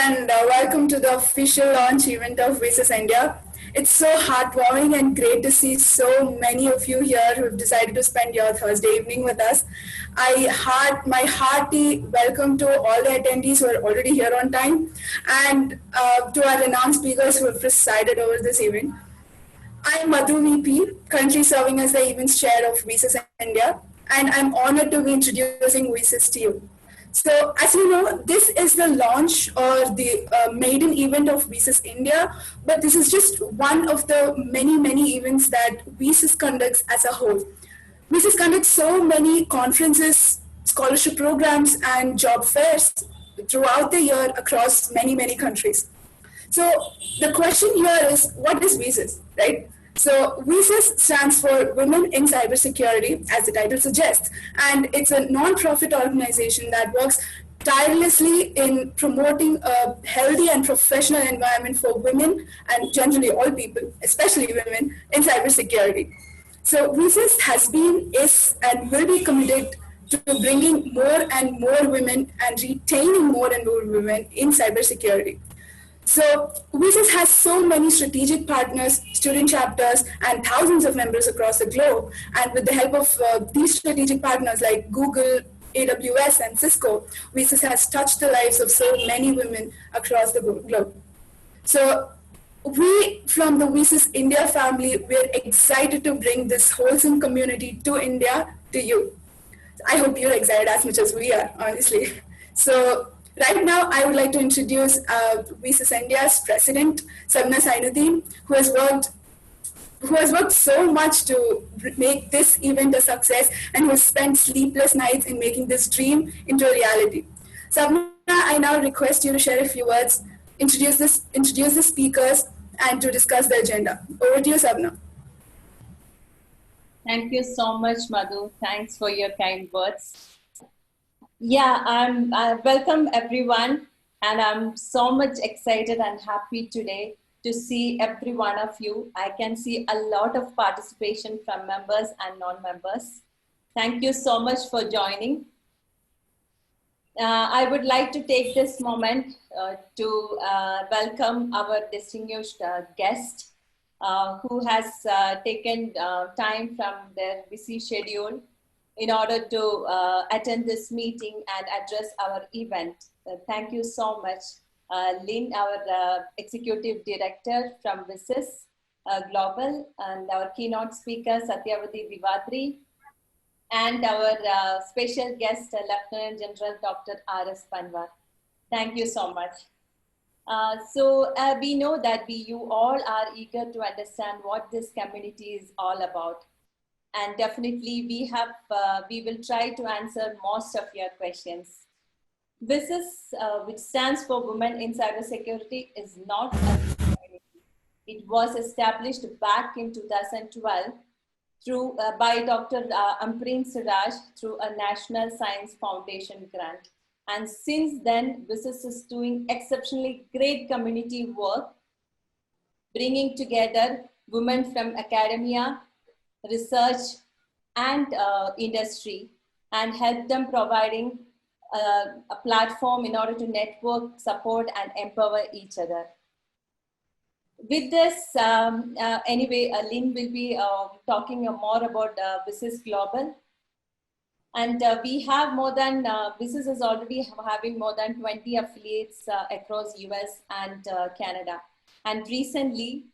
and welcome to the official launch event of VISUS India. It's so heartwarming and great to see so many of you here who have decided to spend your Thursday evening with us. My hearty welcome to all the attendees who are already here on time, and to our renowned speakers who have presided over this event. I'm Madhu VP, currently serving as the events chair of VISUS India, and I'm honored to be introducing VISUS to you. So, as you know, this is the launch or the maiden event of VISUS India, but this is just one of the many events that VISUS conducts as a whole. VISUS conducts so many conferences, scholarship programs, and job fairs throughout the year across many countries. So the question here is, what is VISUS, right? So VISUS stands for Women in Cybersecurity, as the title suggests, and it's a non-profit organization that works tirelessly in promoting a healthy and professional environment for women and generally all people, especially women, in cybersecurity. So VISUS has been, is, and will be committed to bringing more and more women and retaining more and more women in cybersecurity. So VISUS has so many strategic partners, student chapters, and thousands of members across the globe. And with the help of these strategic partners like Google, AWS, and Cisco, VISUS has touched the lives of so many women across the globe. So we from the VISUS India family, we're excited to bring this wholesome community to India, to you. I hope you're excited as much as we are, honestly. So right now, I would like to introduce VISUS India's president, Sabna Sainuddin, who has worked so much to make this event a success and who has spent sleepless nights in making this dream into a reality. Sabna, I now request you to share a few words, introduce the speakers, and to discuss the agenda. Over to you, Sabna. Thank you so much, Madhu. Thanks for your kind words. Yeah, welcome everyone, and I'm so much excited and happy today to see every one of you. I can see a lot of participation from members and non-members. Thank you so much for joining. I would like to take this moment to welcome our distinguished guest who has taken time from their busy schedule in order to attend this meeting and address our event. Thank you so much. Lynn, our Executive Director from VISUS Global, and our keynote speaker, Satyavati Vivadri, and our special guest, Lieutenant General Dr. R.S. Panwar. Thank you so much. We know that you all are eager to understand what this community is all about. And definitely we will try to answer most of your questions. VISUS, which stands for Women in Cybersecurity, is not a community. It was established back in 2012 by Dr. Ampreen Siraj through a National Science Foundation grant. And since then, VISUS is doing exceptionally great community work, bringing together women from academia, research, and industry, and help them providing a platform in order to network, support, and empower each other. With this, anyway, Lynn will be talking more about VISUS Global. And we have more than, VISUS is already having more than 20 affiliates across US and Canada. And recently,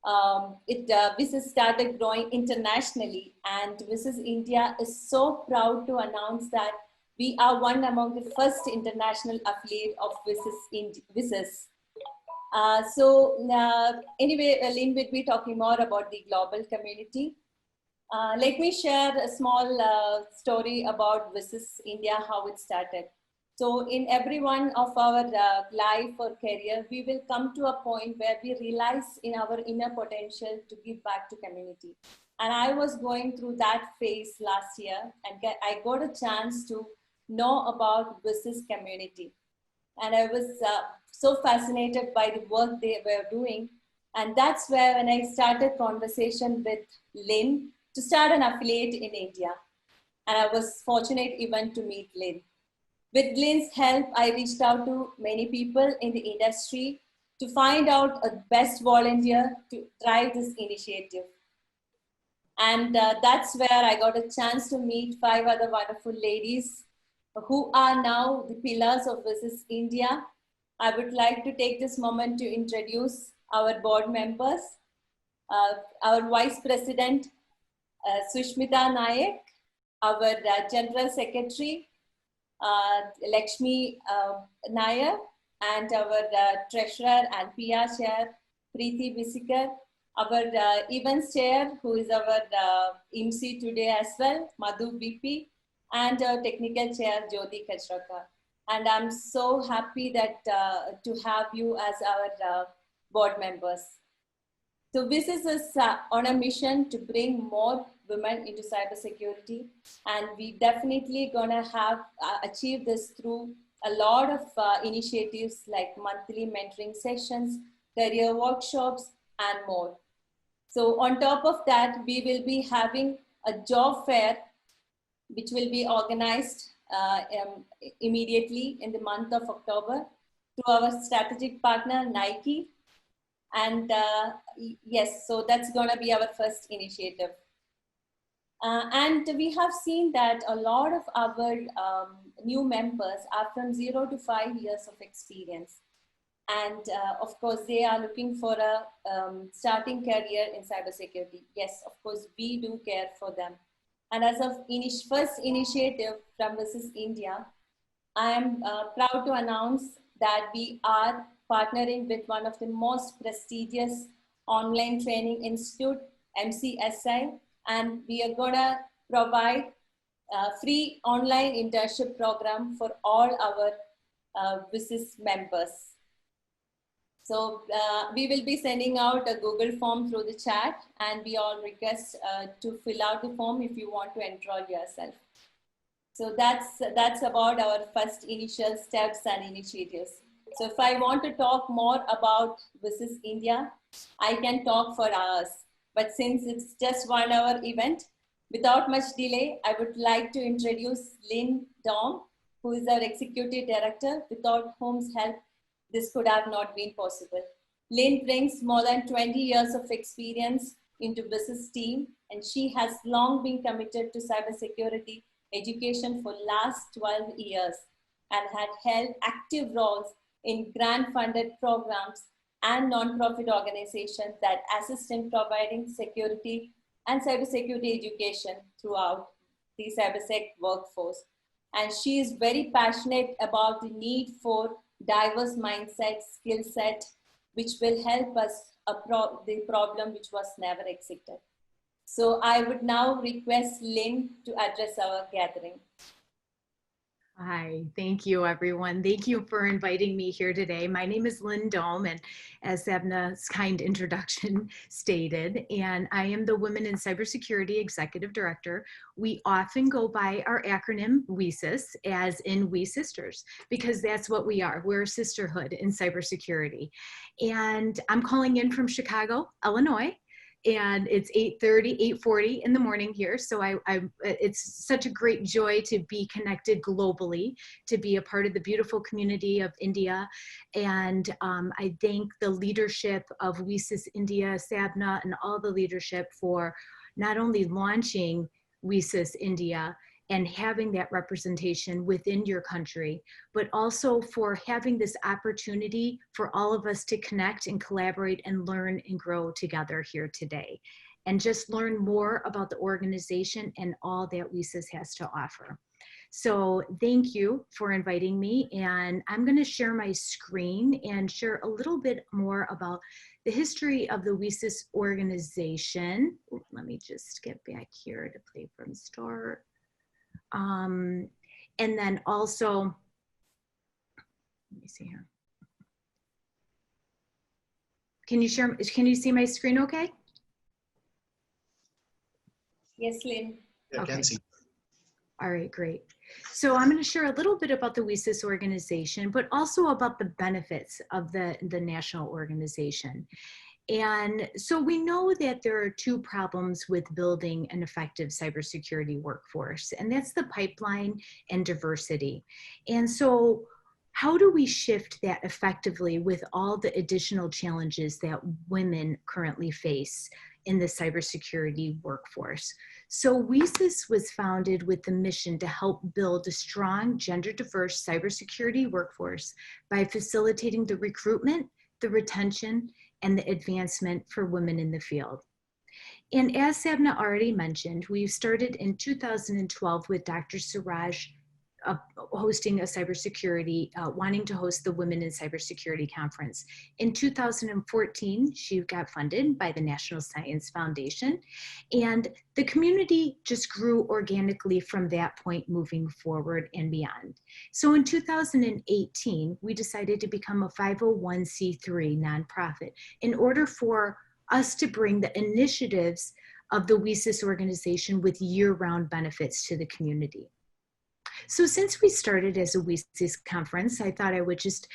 VISUS started growing internationally, and VISUS India is so proud to announce that we are one among the first international affiliate of VISUS. Anyway, Lynn will be talking more about the global community. Let me share a small story about VISUS India, how it started. So in every one of our life or career, we will come to a point where we realize in our inner potential to give back to community. And I was going through that phase last year, and I got a chance to know about VISUS community. And I was so fascinated by the work they were doing. And that's where when I started conversation with Lynn to start an affiliate in India. And I was fortunate even to meet Lynn. With Lynn's help, I reached out to many people in the industry to find out a best volunteer to drive this initiative. And that's where I got a chance to meet 5 other wonderful ladies who are now the pillars of Visit India. I would like to take this moment to introduce our board members. Our Vice President, Sushmita Nayak, our General Secretary, Lakshmi Nair, and our Treasurer and PR Chair, Preeti Bisikar, our Events Chair, who is our MC today as well, Madhu BP, and our Technical Chair, Jyoti Kachraka. And I'm so happy that to have you as our board members. So this is on a mission to bring more women into cybersecurity, and we definitely gonna have achieve this through a lot of initiatives like monthly mentoring sessions, career workshops, and more. So on top of that, we will be having a job fair, which will be organized immediately in the month of October to our strategic partner, Nike. And yes, so that's gonna be our first initiative. And we have seen that a lot of our new members are from 0 to 5 years of experience. And of course, they are looking for a starting career in cybersecurity. Yes, of course, we do care for them. And as of first initiative from Visit India, I am proud to announce that we are partnering with one of the most prestigious online training institute, MCSI, and we are gonna provide a free online internship program for all our WSIS members. So we will be sending out a Google form through the chat, and we all request to fill out the form if you want to enroll yourself. So that's about our first initial steps and initiatives. So if I want to talk more about Visit India, I can talk for hours. But since it's just 1 hour event, without much delay, I would like to introduce Lynn Dom, who is our Executive Director, without whom's help this could have not been possible. Lynn brings more than 20 years of experience into Visit's team, and she has long been committed to cybersecurity education for last 12 years and had held active roles in grant-funded programs and non-profit organizations that assist in providing security and cybersecurity education throughout the cybersec workforce. And she is very passionate about the need for diverse mindset, skill set, which will help us the problem which was never accepted. So I would now request Lynn to address our gathering. Hi, thank you everyone. Thank you for inviting me here today. My name is Lynn Dome, and as Sabna's kind introduction stated, and I am the Women in Cybersecurity Executive Director. We often go by our acronym WeSIS, as in We Sisters, because that's what we are. We're a sisterhood in cybersecurity. And I'm calling in from Chicago, Illinois. And it's 8:40 in the morning here. So it's such a great joy to be connected globally, to be a part of the beautiful community of India. And I thank the leadership of WeSIS India, Sabna, and all the leadership for not only launching WeSIS India and having that representation within your country, but also for having this opportunity for all of us to connect and collaborate and learn and grow together here today, and just learn more about the organization and all that WeSIS has to offer. So thank you for inviting me, and I'm gonna share my screen and share a little bit more about the history of the WeSIS organization. Let me just get back here to play from start. And then also, let me see here. Can you see my screen okay? Yes, Lynn. Yeah, Okay. I can see. All right, great. So I'm going to share a little bit about the WeSIS organization, but also about the benefits of the national organization. And so we know that there are two problems with building an effective cybersecurity workforce, and that's the pipeline and diversity. And so how do we shift that effectively with all the additional challenges that women currently face in the cybersecurity workforce? So WESIS was founded with the mission to help build a strong gender diverse cybersecurity workforce by facilitating the recruitment, the retention, and the advancement for women in the field. And as Sabna already mentioned, we started in 2012 with Dr. Siraj hosting a cybersecurity, wanting to host the Women in Cybersecurity Conference. In 2014, she got funded by the National Science Foundation, and the community just grew organically from that point moving forward and beyond. So in 2018, we decided to become a 501c3 nonprofit in order for us to bring the initiatives of the WESIS organization with year-round benefits to the community. So since we started as a WESIS conference, I thought I would just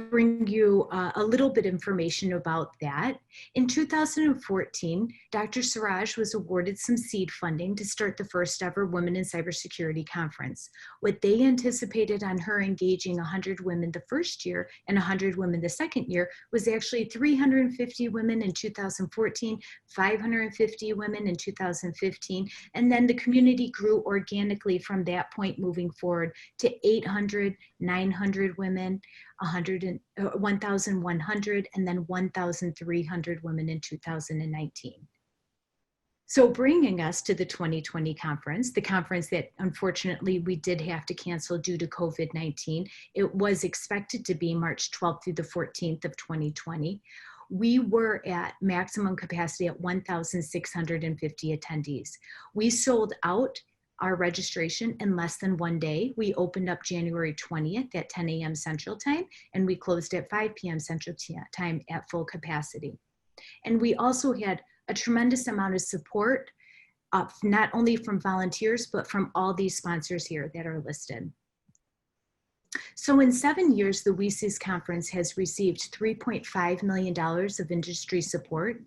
bring you a little bit information about that. In 2014, Dr. Siraj was awarded some seed funding to start the first ever Women in Cybersecurity Conference. What they anticipated on her engaging 100 women the first year and 100 women the second year was actually 350 women in 2014, 550 women in 2015, and then the community grew organically from that point moving forward to 800, 900 women, 1,100, and then 1,300 women in 2019. So bringing us to the 2020 conference, the conference that unfortunately we did have to cancel due to COVID-19. It was expected to be March 12th through the 14th of 2020. We were at maximum capacity at 1,650 attendees. We sold out our registration in less than 1 day. We opened up January 20th at 10 a.m. Central Time, and we closed at 5 p.m. Central Time at full capacity. And we also had a tremendous amount of support, not only from volunteers, but from all these sponsors here that are listed. So in 7 years, the WESIS conference has received $3.5 million of industry support.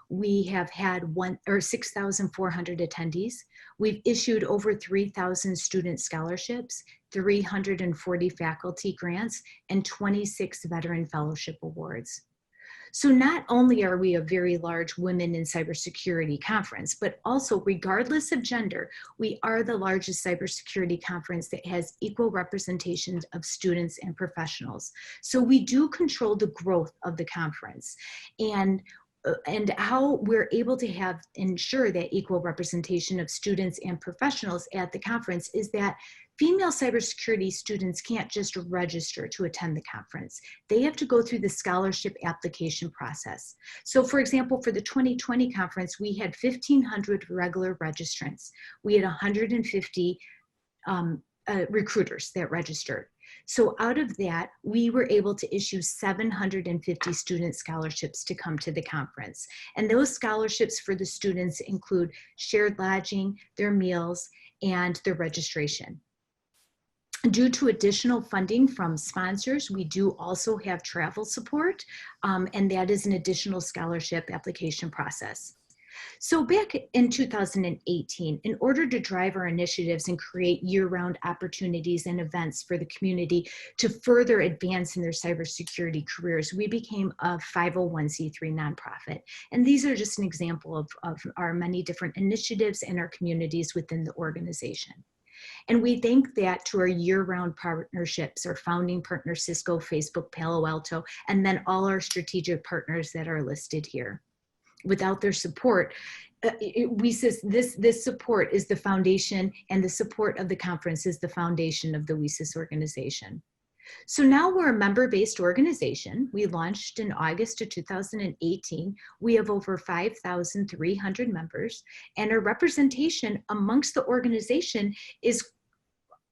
We have had 6,400 attendees. We've issued over 3,000 student scholarships, 340 faculty grants, and 26 veteran fellowship awards. So not only are we a very large Women in Cybersecurity conference, but also regardless of gender, we are the largest cybersecurity conference that has equal representation of students and professionals. So we do control the growth of the conference. And how we're able to ensure that equal representation of students and professionals at the conference is that female cybersecurity students can't just register to attend the conference. They have to go through the scholarship application process. So for example, for the 2020 conference, we had 1,500 regular registrants. We had 150 recruiters that registered. So out of that, we were able to issue 750 student scholarships to come to the conference. And those scholarships for the students include shared lodging, their meals, and their registration. Due to additional funding from sponsors, we do also have travel support, and that is an additional scholarship application process. So back in 2018, in order to drive our initiatives and create year-round opportunities and events for the community to further advance in their cybersecurity careers, we became a 501c3 nonprofit. And these are just an example of our many different initiatives and our communities within the organization. And we thank that to our year-round partnerships, our founding partners, Cisco, Facebook, Palo Alto, and then all our strategic partners that are listed here. Without their support, this support is the foundation, and the support of the conference is the foundation of the WESIS organization. So now we're a member-based organization. We launched in August of 2018. We have over 5,300 members, and our representation amongst the organization is,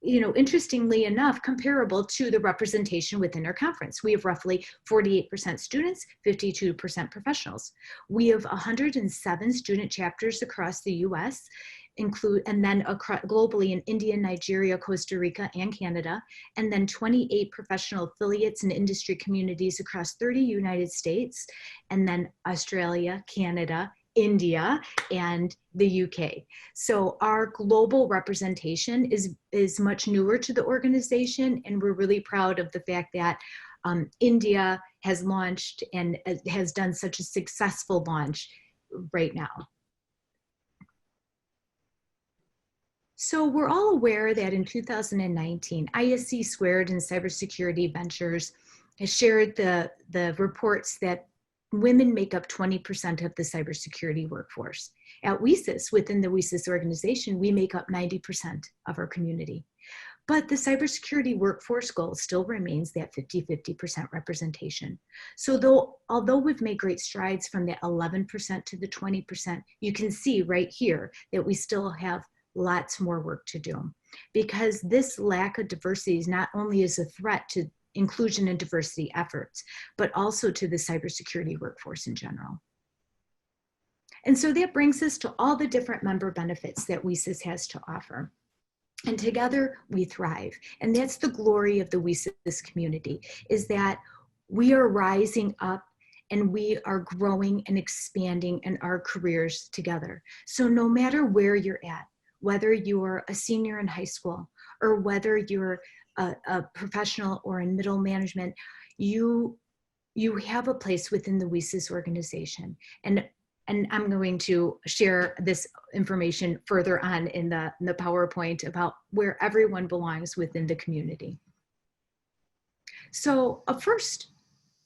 interestingly enough, comparable to the representation within our conference. We have roughly 48% students, 52% professionals. We have 107 student chapters across the US. include, and then across, globally in India, Nigeria, Costa Rica, and Canada, and then 28 professional affiliates and industry communities across 30 United States, and then Australia, Canada, India, and the UK. So our global representation is much newer to the organization, and we're really proud of the fact that India has launched and has done such a successful launch right now. So we're all aware that in 2019, ISC Squared and Cybersecurity Ventures has shared the reports that women make up 20% of the cybersecurity workforce. At WSIS, within the WSIS organization, we make up 90% of our community. But the cybersecurity workforce goal still remains that 50-50% representation. So although we've made great strides from that 11% to the 20%, you can see right here that we still have lots more work to do, because this lack of diversity is not only is a threat to inclusion and diversity efforts, but also to the cybersecurity workforce in general. And so that brings us to all the different member benefits that WSIS has to offer. And together we thrive. And that's the glory of the WSIS community, is that we are rising up and we are growing and expanding in our careers together. So no matter where you're at, whether you're a senior in high school or whether you're a professional or in middle management, you have a place within the WSIS organization. And I'm going to share this information further on in the PowerPoint about where everyone belongs within the community. So a first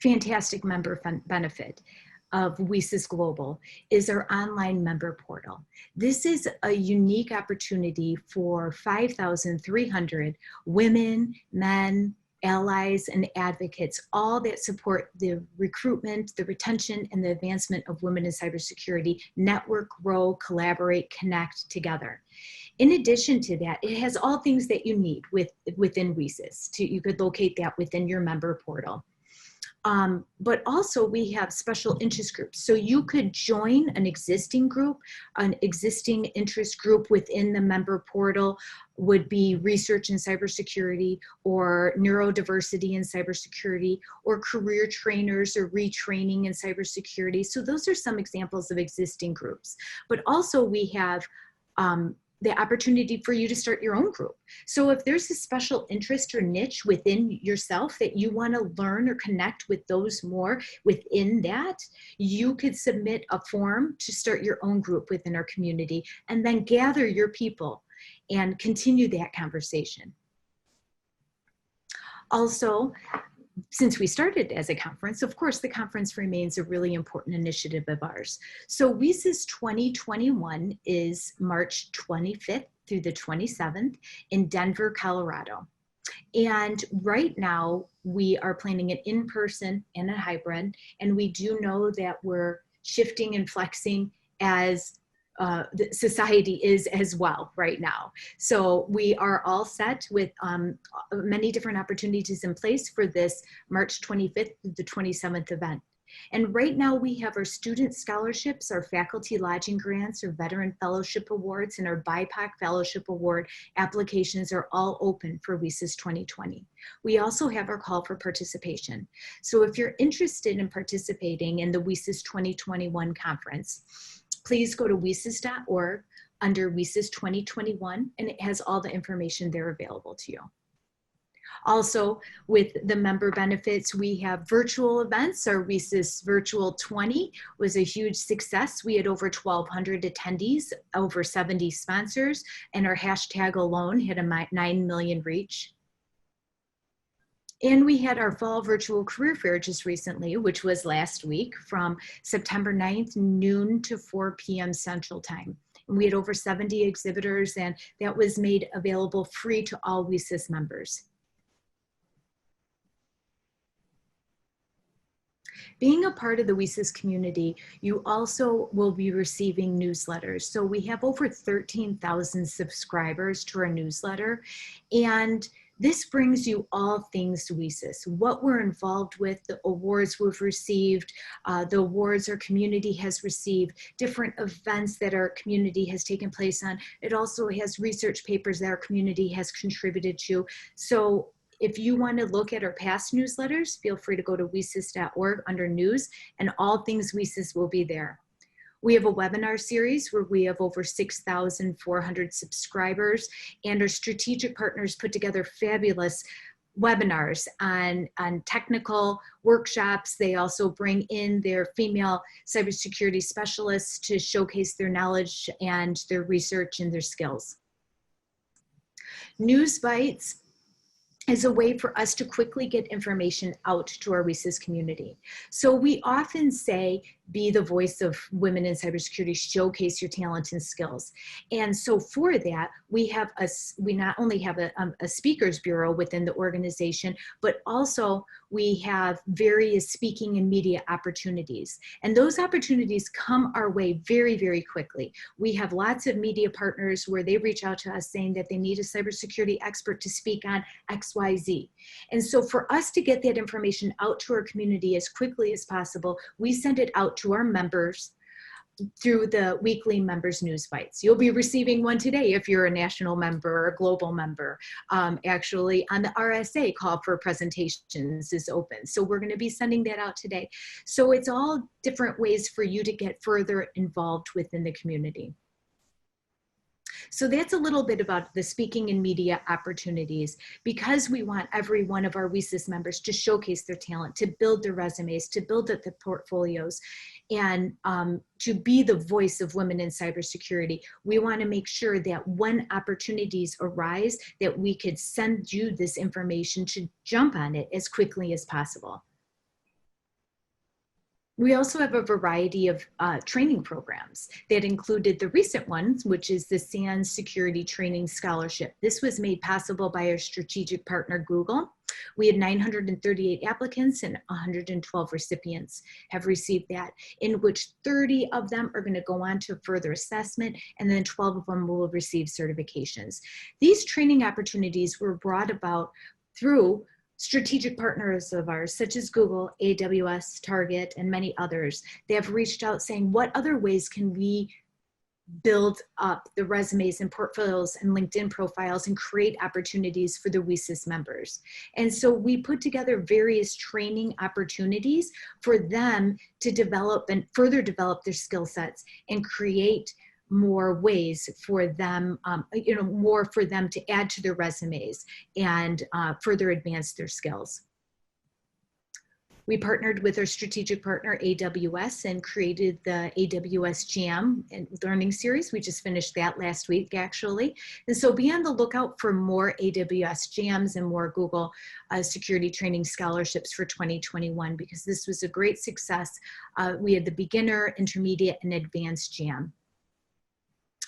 fantastic member benefit of WSIS Global is our online member portal. This is a unique opportunity for 5,300 women, men, allies, and advocates, all that support the recruitment, the retention, and the advancement of women in cybersecurity, network, grow, collaborate, connect together. In addition to that, it has all things that you need within WSIS. You could locate that within your member portal. But also we have special interest groups. So you could join an existing group, an existing interest group within the member portal would be research in cybersecurity or neurodiversity in cybersecurity or career trainers or retraining in cybersecurity. So those are some examples of existing groups. But also we have the opportunity for you to start your own group. So if there's a special interest or niche within yourself that you want to learn or connect with those more within that, you could submit a form to start your own group within our community and then gather your people and continue that conversation. Also, since we started as a conference, of course, the conference remains a really important initiative of ours. So WSIS 2021 is March 25th through the 27th in Denver, Colorado. And right now we are planning an in-person and a hybrid, and we do know that we're shifting and flexing as the society is as well right now. So we are all set with many different opportunities in place for this March 25th to the 27th event. And right now we have our student scholarships, our faculty lodging grants, our veteran fellowship awards, and our BIPOC fellowship award applications are all open for WSIS 2020. We also have our call for participation. So if you're interested in participating in the WSIS 2021 conference, please go to WSIS.org under WSIS 2021, and it has all the information there available to you. Also, with the member benefits, we have virtual events. Our WSIS Virtual 20 was a huge success. We had over 1,200 attendees, over 70 sponsors, and our hashtag alone hit a 9 million reach. And we had our fall virtual career fair just recently, which was last week from September 9th, noon to 4 p.m. Central Time. And we had over 70 exhibitors, and that was made available free to all WSIS members. Being a part of the WSIS community, you also will be receiving newsletters. So we have over 13,000 subscribers to our newsletter, and This brings you all things WSIS, what we're involved with, the awards we've received, the awards our community has received, different events that our community has taken place on. It also has research papers that our community has contributed to. So if you want to look at our past newsletters, feel free to go to WSIS.org under news, and all things WSIS will be there. We have a webinar series where we have over 6,400 subscribers, and our strategic partners put together fabulous webinars on technical workshops. They also bring in their female cybersecurity specialists to showcase their knowledge and their research and their skills. News Bites is a way for us to quickly get information out to our WSIS community. So we often say, be the voice of women in cybersecurity, showcase your talent and skills. And so for that, we not only have a speakers bureau within the organization, but also we have various speaking and media opportunities. And those opportunities come our way very, very quickly. We have lots of media partners where they reach out to us saying that they need a cybersecurity expert to speak on XYZ. And so for us to get that information out to our community as quickly as possible, we send it out to our members through the weekly members news bites. You'll be receiving one today if you're a national member or a global member. Actually, on the RSA, call for presentations is open. So we're going to be sending that out today. So it's all different ways for you to get further involved within the community. So that's a little bit about the speaking and media opportunities, because we want every one of our WSIS members to showcase their talent, to build their resumes, to build up the portfolios, and to be the voice of women in cybersecurity. We want to make sure that when opportunities arise, that we could send you this information to jump on it as quickly as possible. We also have a variety of training programs that included the recent ones, which is the SANS Security Training Scholarship. This was made possible by our strategic partner, Google. We had 938 applicants and 112 recipients have received that, in which 30 of them are going to go on to further assessment, and then 12 of them will receive certifications. These training opportunities were brought about through strategic partners of ours, such as Google, AWS, Target, and many others. They have reached out saying, what other ways can we build up the resumes and portfolios and LinkedIn profiles and create opportunities for the WSIS members? And so we put together various training opportunities for them to develop and further develop their skill sets and create more ways for them, more for them to add to their resumes and further advance their skills. We partnered with our strategic partner, AWS, and created the AWS Jam and Learning Series. We just finished that last week, actually. And so be on the lookout for more AWS Jams and more Google Security Training Scholarships for 2021, because this was a great success. We had the beginner, intermediate, and advanced Jam.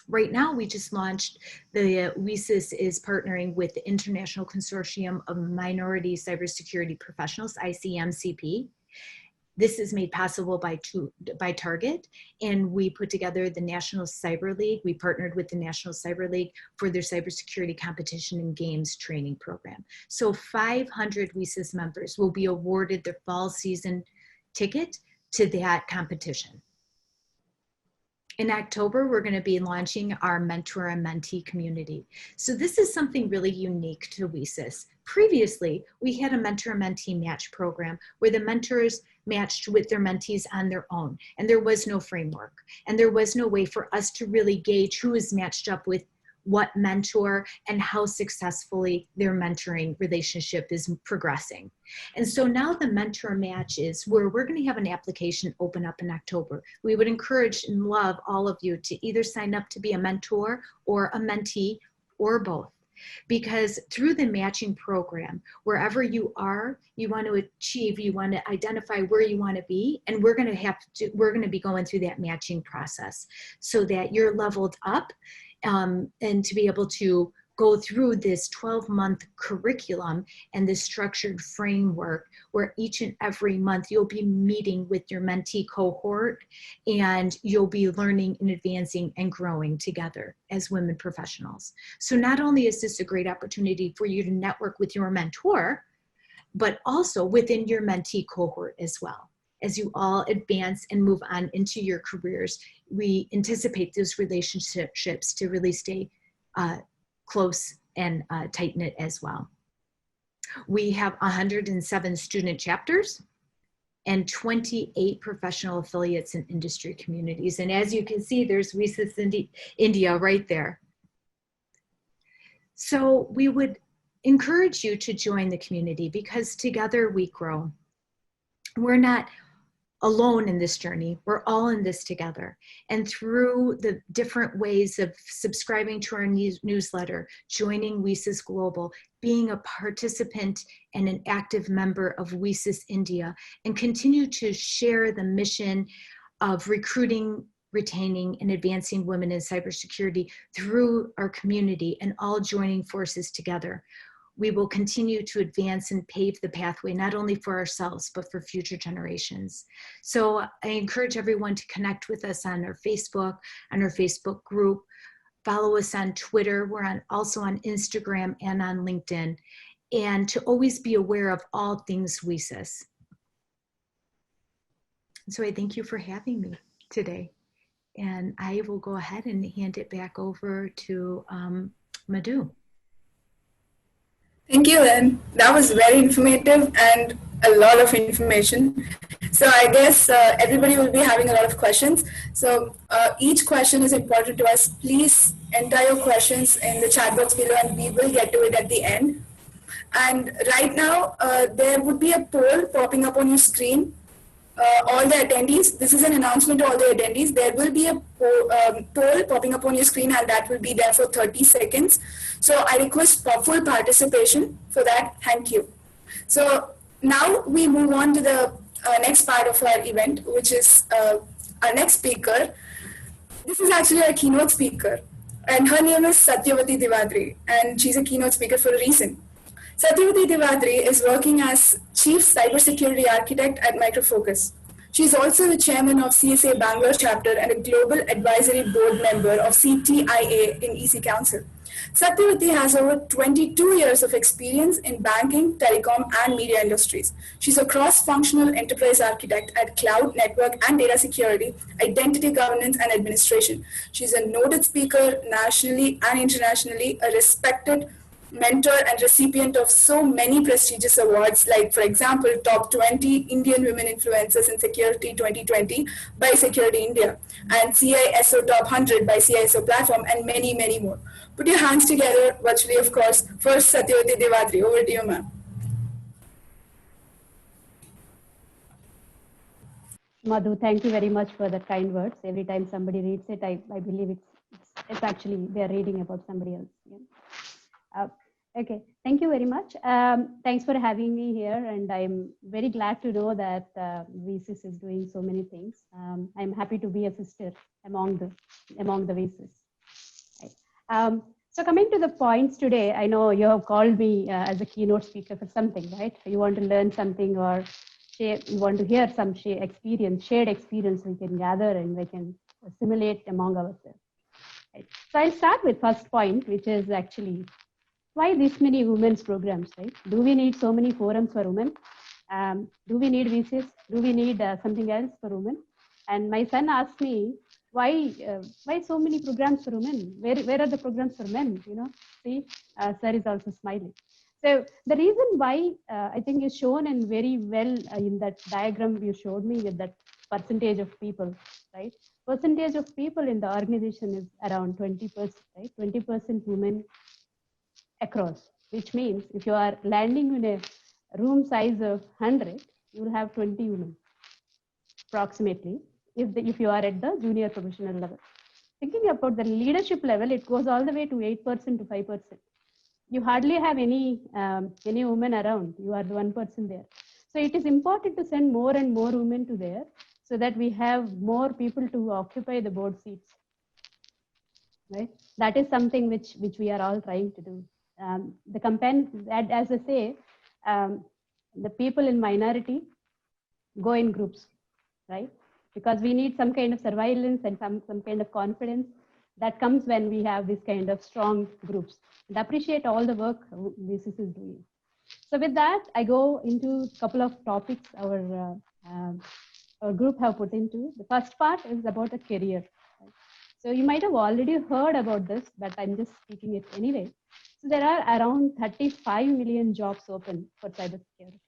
Right now, we just launched, the WSIS is partnering with the International Consortium of Minority Cybersecurity Professionals, ICMCP. This is made possible by Target, and we put together the National Cyber League. We partnered with the National Cyber League for their cybersecurity competition and games training program. So 500 WSIS members will be awarded their fall season ticket to that competition. In October, we're going to be launching our mentor and mentee community. So this is something really unique to WSIS. Previously, we had a mentor and mentee match program where the mentors matched with their mentees on their own, and there was no framework, and there was no way for us to really gauge who is matched up with what mentor and how successfully their mentoring relationship is progressing. And so now the mentor match is where we're going to have an application open up in October. We would encourage and love all of you to either sign up to be a mentor or a mentee or both. Because through the matching program, wherever you are, you want to achieve, you want to identify where you want to be, and we're going to be going through that matching process so that you're leveled up and to be able to go through this 12-month curriculum and this structured framework where each and every month you'll be meeting with your mentee cohort and you'll be learning and advancing and growing together as women professionals. So not only is this a great opportunity for you to network with your mentor, but also within your mentee cohort as well. As you all advance and move on into your careers, we anticipate those relationships to really stay close and tight-knit as well. We have 107 student chapters and 28 professional affiliates and industry communities. And as you can see, there's WSIS India right there. So we would encourage you to join the community because together we grow. We're not alone in this journey. We're all in this together. And through the different ways of subscribing to our newsletter, joining WSIS Global, being a participant and an active member of WSIS India, and continue to share the mission of recruiting, retaining, and advancing women in cybersecurity through our community and all joining forces together, we will continue to advance and pave the pathway, not only for ourselves, but for future generations. So I encourage everyone to connect with us on our Facebook group, follow us on Twitter. We're also on Instagram and on LinkedIn, and to always be aware of all things WSIS. So I thank you for having me today. And I will go ahead and hand it back over to Madhu. Thank you, Lynn. That was very informative and a lot of information. So I guess everybody will be having a lot of questions. So each question is important to us. Please enter your questions in the chat box below and we will get to it at the end. And right now, there would be a poll popping up on your screen. All the attendees, this is an announcement to all the attendees. There will be a poll popping up on your screen and that will be there for 30 seconds. So I request full participation for that. Thank you. So now we move on to the next part of our event, which is our next speaker. This is actually our keynote speaker and her name is Satyavati Divadri and she's a keynote speaker for a reason. Satyavati Divadri is working as Chief Cybersecurity Architect at Micro Focus. She is also the chairman of CSA Bangalore chapter and a global advisory board member of CTIA in EC Council. Satyavati has over 22 years of experience in banking, telecom, and media industries. She's a cross-functional enterprise architect at cloud, network, and data security, identity governance, and administration. She's a noted speaker nationally and internationally, a respected mentor and recipient of so many prestigious awards, like, for example, Top 20 Indian Women Influencers in Security 2020 by Security India, and CISO Top 100 by CISO Platform, and many, many more. Put your hands together, virtually, of course, for Satyavati Divadri. Over to you, ma'am. Madhu, thank you very much for the kind words. Every time somebody reads it, I believe it's actually they're reading about somebody else. Yeah. Okay, thank you very much. Thanks for having me here, and I'm very glad to know that WSIS is doing so many things. I'm happy to be a sister among the WSIS. Right. So coming to the points today, I know you have called me as a keynote speaker for something, right? You want to learn something or you want to hear some shared experience we can gather and we can assimilate among ourselves. Right. So I'll start with first point, which is actually why this many women's programs, right? Do we need so many forums for women? Do we need WSIS? Do we need something else for women? And my son asked me, why so many programs for women? Where are the programs for men? You know, see, sir is also smiling. So the reason why I think is shown in very well in that diagram you showed me with that percentage of people, right? Percentage of people in the organization is around 20%, right? 20% women across, which means if you are landing in a room size of 100, you will have 20 women approximately if you are at the junior professional level. Thinking about the leadership level, it goes all the way to 8% to 5%. You hardly have any women around. You are the one person there. So it is important to send more and more women to there so that we have more people to occupy the board seats. right? That is something which we are all trying to do. The campaign, as I say, the people in minority go in groups, right? Because we need some kind of surveillance and some kind of confidence that comes when we have this kind of strong groups. And appreciate all the work VCC is doing. So with that, I go into a couple of topics our group have put into. The first part is about a career. Right? So you might have already heard about this, but I'm just speaking it anyway. So there are around 35 million jobs open for cybersecurity.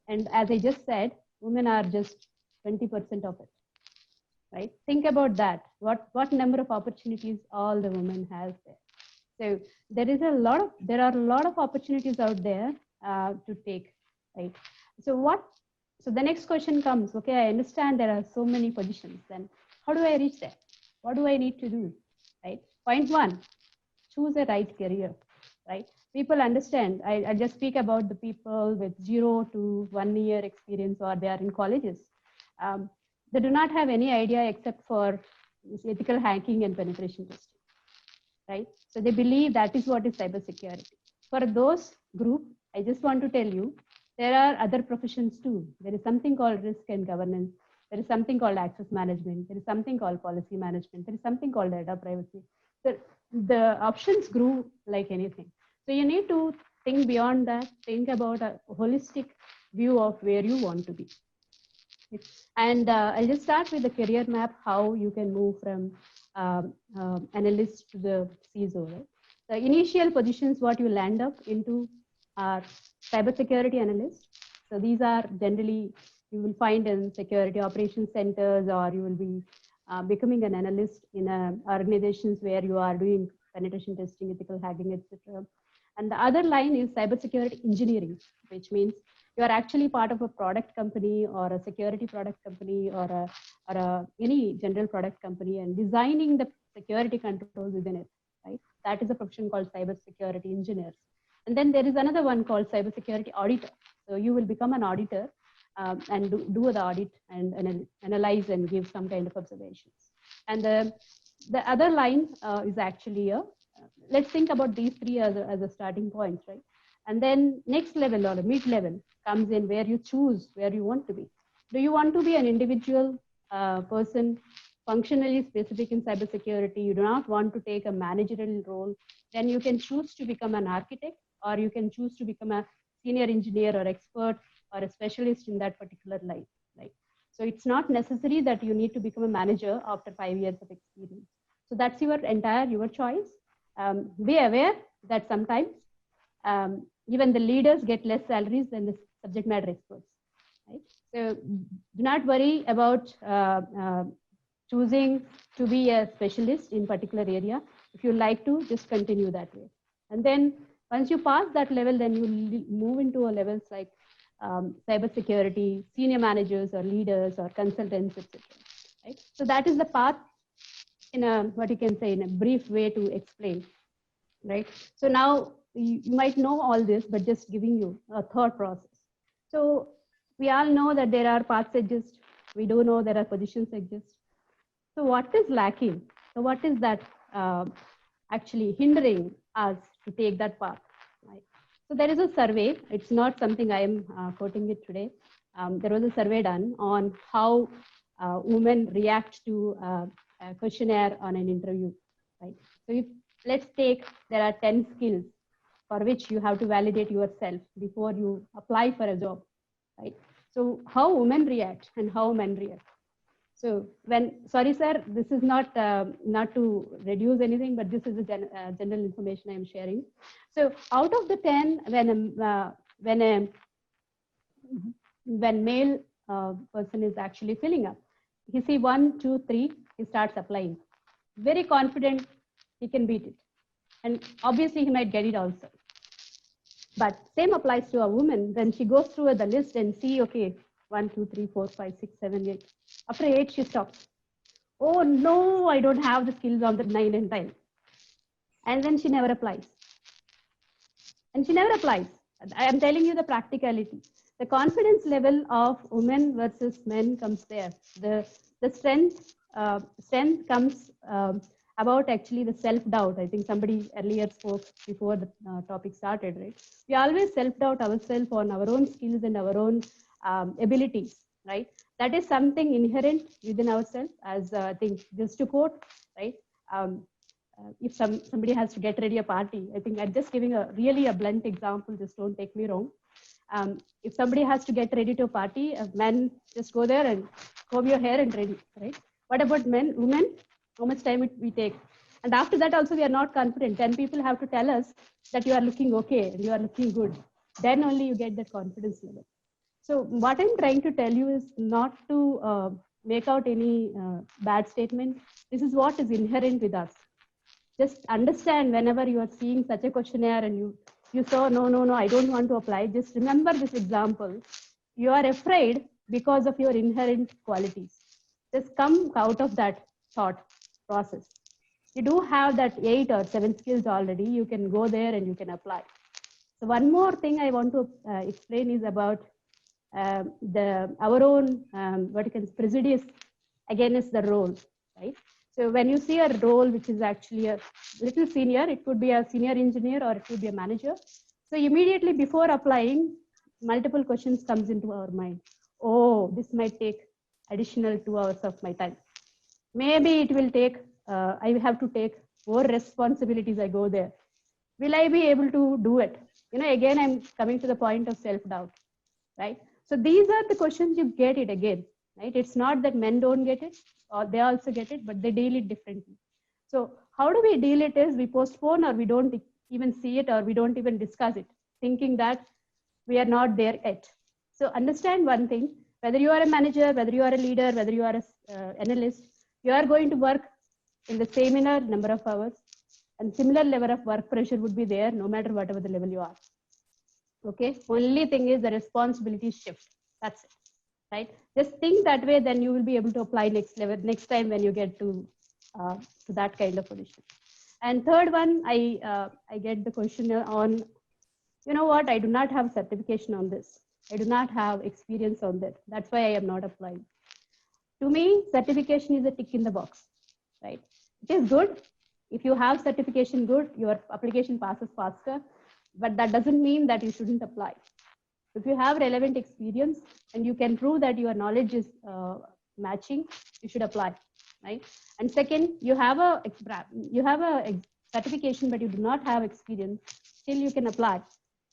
And as I just said, women are just 20% of it, right? Think about that. What number of opportunities all the women has there. So there are a lot of opportunities out there to take, right? So the next question comes, okay, I understand there are so many positions, then how do I reach there? What do I need to do, right? Point one, choose a right career, right? People understand, I just speak about the people with 0 to 1 year experience or they are in colleges. They do not have any idea except for ethical hacking and penetration testing, right? So they believe that is what is cybersecurity. For those group, I just want to tell you, there are other professions too. There is something called risk and governance. There is something called access management. There is something called policy management. There is something called data privacy. So the options grew like anything. So you need to think beyond that, think about a holistic view of where you want to be. And I'll just start with the career map, how you can move from analyst to the CISO. Right? The initial positions, what you land up into are cybersecurity analysts. So these are generally, you will find in security operations centers, or you will be becoming an analyst in organizations where you are doing penetration testing, ethical hacking, etc. And the other line is cybersecurity engineering, which means you are actually part of a product company or a security product company or any general product company and designing the security controls within it, right? That is a profession called cybersecurity engineers. And then there is another one called cybersecurity auditor. So you will become an auditor and do the audit and analyze and give some kind of observations. And the other line is actually let's think about these three as a starting points, right? And then next level or mid-level comes in where you choose where you want to be. Do you want to be an individual person, functionally specific in cybersecurity? You do not want to take a managerial role, then you can choose to become an architect, or you can choose to become a senior engineer or expert or a specialist in that particular line, right? So it's not necessary that you need to become a manager after 5 years of experience. So that's your choice. Be aware that sometimes even the leaders get less salaries than the subject matter experts, right? So do not worry about choosing to be a specialist in particular area. If you like to, just continue that way. And then once you pass that level, then you move into a levels like cybersecurity, senior managers or leaders or consultants, etc. Right? So that is the path in a, what you can say, in a brief way to explain, right? So now you might know all this, but just giving you a thought process. So we all know that there are paths exist. We do know there are positions exist. So what is lacking? So what is that actually hindering us to take that path? Right? So there is a survey. It's not something I am quoting it today. There was a survey done on how women react to a questionnaire on an interview. Right? So if let's take, there are 10 skills for which you have to validate yourself before you apply for a job, right? So how women react and how men react. So sorry sir, this is not to reduce anything, but this is a general information I am sharing. So out of the 10, when male person is actually filling up, he see 1, 2, 3, he starts applying. Very confident, he can beat it. And obviously he might get it also. But same applies to a woman when she goes through the list and see, okay, 1, 2, 3, 4, 5, 6, 7, 8. After 8, she stops. Oh no, I don't have the skills on the 9 and 10. And then she never applies. And she never applies. I am telling you the practicality. The confidence level of women versus men comes there. The strength comes about actually the self-doubt. I think somebody earlier spoke before the topic started, right? We always self-doubt ourselves on our own skills and our own abilities, right? That is something inherent within ourselves, as I think, just to quote, right? If somebody has to get ready a party, I think I'm just giving a really a blunt example, just don't take me wrong. If somebody has to get ready to a party, men just go there and comb your hair and ready, right? What about men, women? How much time we take? And after that also we are not confident. 10 people have to tell us that you are looking okay and you are looking good. Then only you get that confidence level. So what I'm trying to tell you is not to make out any bad statement. This is what is inherent with us. Just understand whenever you are seeing such a questionnaire and you saw, no, I don't want to apply. Just remember this example. You are afraid because of your inherent qualities. Just come out of that thought process. You do have that 8 or 7 skills already. You can go there and you can apply. So one more thing I want to explain is about our own prejudice against the role, right? So when you see a role which is actually a little senior, it could be a senior engineer or it could be a manager. So immediately before applying, multiple questions comes into our mind. Oh, this might take additional 2 hours of my time. Maybe it will take, I will have to take more responsibilities I go there. Will I be able to do it? Again, I'm coming to the point of self-doubt, right? So these are the questions you get it again, right? It's not that men don't get it, or they also get it, but they deal it differently. So how do we deal it is we postpone, or we don't even see it, or we don't even discuss it, thinking that we are not there yet. So understand one thing, whether you are a manager, whether you are a leader, whether you are an analyst, you are going to work in the similar number of hours, and similar level of work pressure would be there no matter whatever the level you are. Okay, only thing is the responsibility shift. That's it, right? Just think that way, then you will be able to apply next time when you get to that kind of position. And third one, I get the question on, you know what, I do not have certification on this. I do not have experience on that. That's why I am not applying. To me, certification is a tick in the box, right? It is good. If you have certification, good, your application passes faster, but that doesn't mean that you shouldn't apply. If you have relevant experience and you can prove that your knowledge is matching, you should apply, right? And second, you have a certification, but you do not have experience, still you can apply,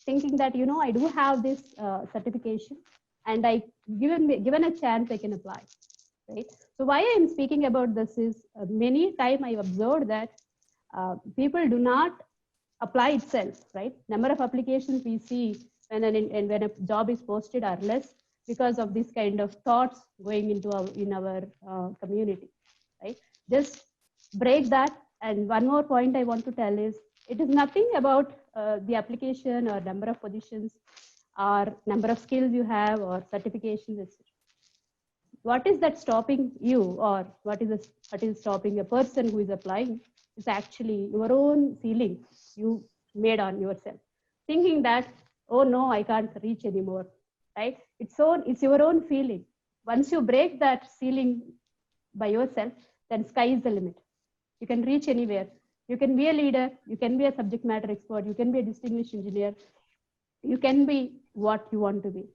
thinking that, I do have this certification and given a chance, I can apply, right? So why I'm speaking about this is many times I've observed that people do not apply itself, right? Number of applications we see when a job is posted are less because of this kind of thoughts going into our community, right? Just break that. And one more point I want to tell is, it is nothing about the application or number of positions or number of skills you have or certifications, etc. What is that stopping you, or what is stopping a person who is applying is actually your own feeling you made on yourself, thinking that, oh no, I can't reach anymore, right? It's your own feeling. Once you break that ceiling by yourself, then sky is the limit. You can reach anywhere. You can be a leader, you can be a subject matter expert, you can be a distinguished engineer, you can be what you want to be,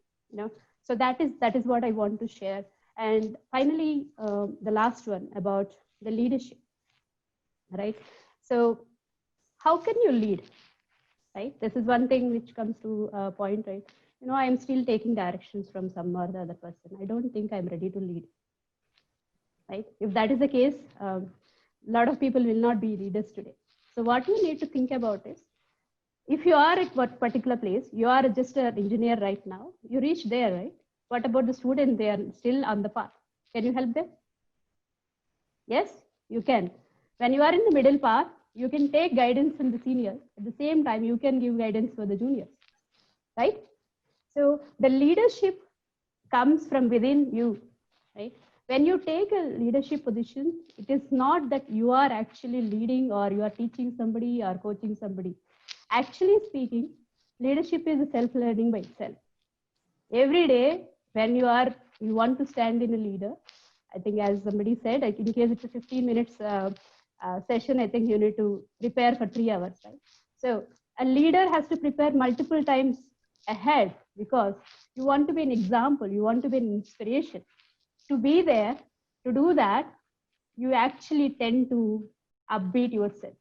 So that is what I want to share. And finally, the last one about the leadership, right? So how can you lead, right? This is one thing which comes to a point, right? I'm still taking directions from some or the other person. I don't think I'm ready to lead, right? If that is the case, a lot of people will not be leaders today. So what you need to think about is, if you are at what particular place, you are just an engineer right now, you reach there, right? What about the student? They are still on the path. Can you help them? Yes, you can. When you are in the middle path, you can take guidance from the seniors. At the same time, you can give guidance for the juniors, right? So the leadership comes from within you, right? When you take a leadership position, it is not that you are actually leading or you are teaching somebody or coaching somebody. Actually speaking, leadership is a self-learning by itself. Every day, when you want to stand in a leader, I think as somebody said, in case it's a 15 minutes session, I think you need to prepare for 3 hours, right? So a leader has to prepare multiple times ahead because you want to be an example, you want to be an inspiration. To be there, to do that, you actually tend to upbeat yourself.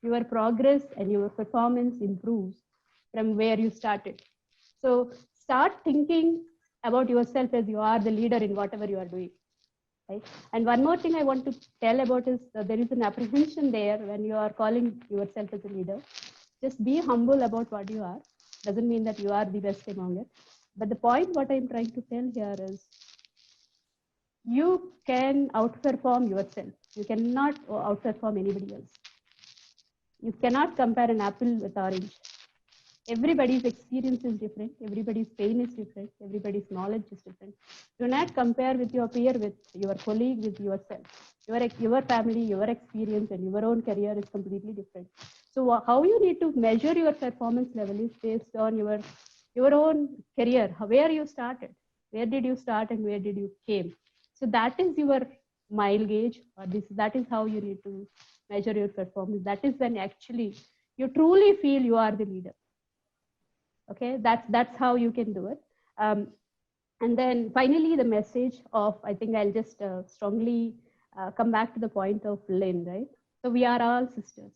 Your progress and your performance improves from where you started. So start thinking about yourself as you are the leader in whatever you are doing. Right? And one more thing I want to tell about is there is an apprehension there when you are calling yourself as a leader. Just be humble about what you are. Doesn't mean that you are the best among it. But the point what I'm trying to tell here is you can outperform yourself. You cannot outperform anybody else. You cannot compare an apple with orange. Everybody's experience is different. Everybody's pain is different. Everybody's knowledge is different. Do not compare with your peer, with your colleague, with yourself. Your family, your experience, and your own career is completely different. So how you need to measure your performance level is based on your own career, where you started, where did you start, and where did you came. So that is your mile gauge, or that is how you need to measure your performance. That is when actually you truly feel you are the leader. Okay, that's how you can do it. And then finally, the message of, I think I'll just strongly come back to the point of Lynn, right? So we are all sisters,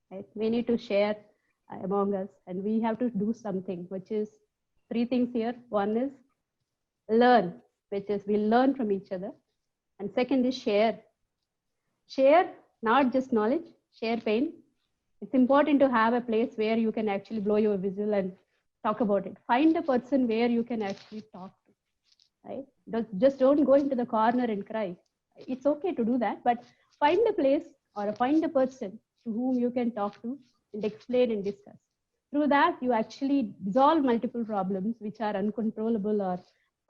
right? We need to share among us, and we have to do something, which is 3 things here. One is learn, which is we learn from each other. And second is share. Share not just knowledge, share pain. It's important to have a place where you can actually blow your whistle and talk about it. Find a person where you can actually talk to, right? Just don't go into the corner and cry. It's okay to do that, but find a place or find a person to whom you can talk to and explain and discuss. Through that, you actually resolve multiple problems which are uncontrollable, or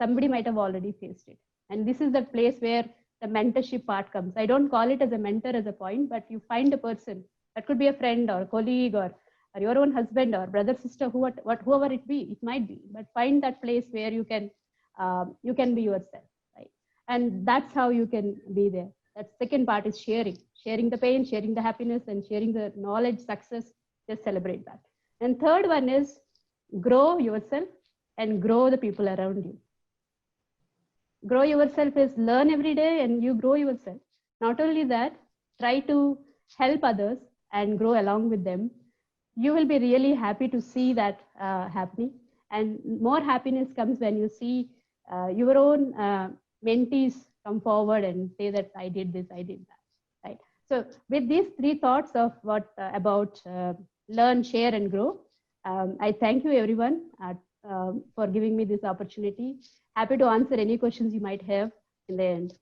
somebody might have already faced it. And this is the place where the mentorship part comes. I don't call it as a mentor as a point, but you find a person. That could be a friend or a colleague or your own husband or brother, sister, whoever it be, it might be. But find that place where you can be yourself, right? And that's how you can be there. That second part is sharing the pain, sharing the happiness, and sharing the knowledge, success. Just celebrate that. And third one is grow yourself and grow the people around you. Grow yourself is learn every day and you grow yourself. Not only that, try to help others and grow along with them. You will be really happy to see that happening. And more happiness comes when you see your own mentees come forward and say that I did this, I did that, right? So with these 3 thoughts of what about learn, share, and grow, I thank you everyone for giving me this opportunity. Happy to answer any questions you might have in the end.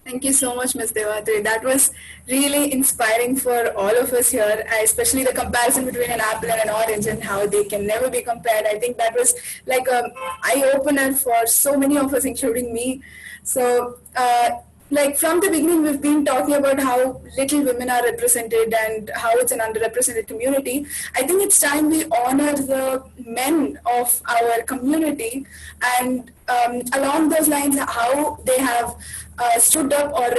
Thank you so much, Ms. Devatri. That was really inspiring for all of us here, especially the comparison between an apple and an orange and how they can never be compared. I think that was like an eye-opener for so many of us, including me. So, like from the beginning, we've been talking about how little women are represented and how it's an underrepresented community. I think it's time we honor the men of our community, and along those lines, how they have stood up for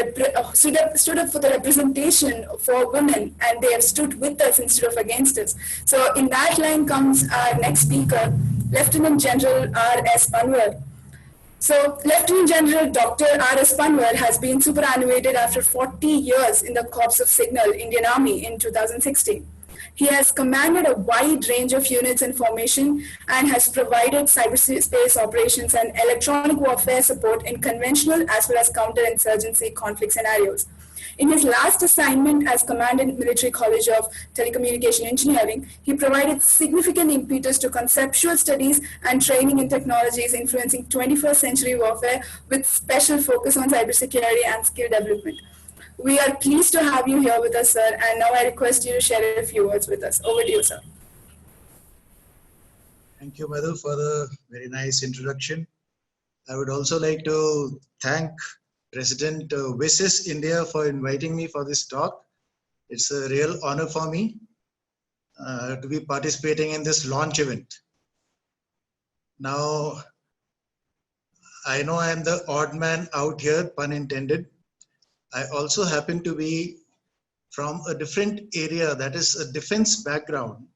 the representation for women, and they have stood with us instead of against us. So in that line comes our next speaker, Lieutenant General R.S. Panwar. So Lieutenant General Dr. R.S. Panwar has been superannuated after 40 years in the Corps of Signal, Indian Army in 2016. He has commanded a wide range of units and formation and has provided cyberspace operations and electronic warfare support in conventional as well as counterinsurgency conflict scenarios. In his last assignment as Commandant Military College of Telecommunication Engineering, he provided significant impetus to conceptual studies and training in technologies influencing 21st century warfare with special focus on cybersecurity and skill development. We are pleased to have you here with us, sir, and now I request you to share a few words with us. Over to you, sir. Thank you, Madhu, for the very nice introduction. I would also like to thank President WSIS India for inviting me for this talk. It's a real honor for me to be participating in this launch event. Now, I know I am the odd man out here, pun intended, I also happen to be from a different area, that is a defense background.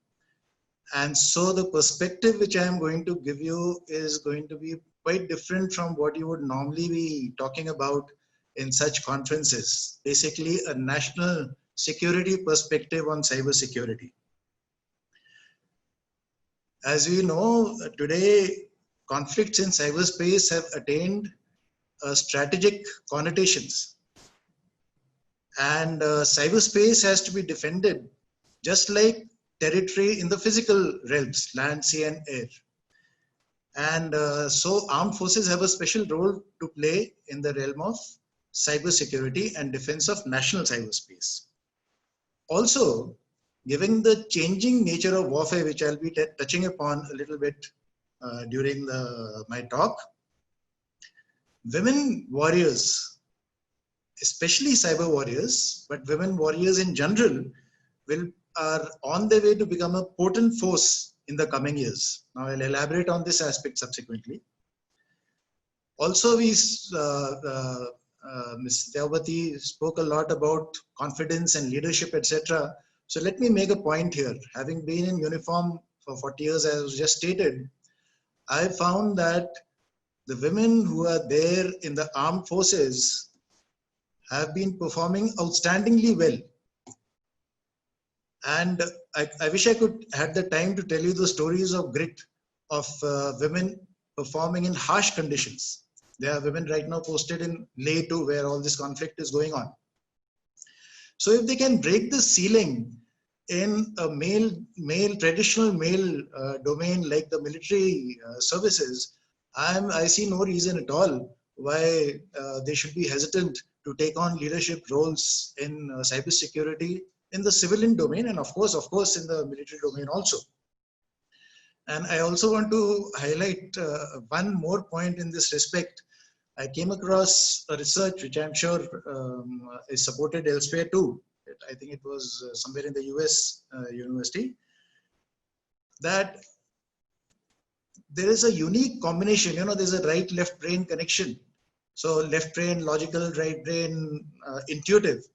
And so the perspective which I am going to give you is going to be quite different from what you would normally be talking about in such conferences. Basically, a national security perspective on cybersecurity. As we know, today conflicts in cyberspace have attained strategic connotations. And cyberspace has to be defended just like territory in the physical realms, land, sea, and air. And so armed forces have a special role to play in the realm of cybersecurity and defense of national cyberspace. Also, given the changing nature of warfare, which I'll be touching upon a little bit during my talk, women warriors, especially cyber warriors, but women warriors in general, are on their way to become a potent force in the coming years. Now I'll elaborate on this aspect subsequently. Also, Ms. Deobati spoke a lot about confidence and leadership, etc. So let me make a point here. Having been in uniform for 40 years, as was just stated, I found that the women who are there in the armed forces have been performing outstandingly well. And I wish I could have the time to tell you the stories of grit of women performing in harsh conditions. There are women right now posted in Leh too, where all this conflict is going on. So if they can break the ceiling in a traditional male domain like the military services, I see no reason at all why they should be hesitant to take on leadership roles in cybersecurity in the civilian domain, and of course in the military domain also. And I also want to highlight one more point in this respect. I came across a research which I'm sure is supported elsewhere too. I think it was somewhere in the US university, that there is a unique combination, there's a right-left brain connection. So left brain logical, right brain intuitive.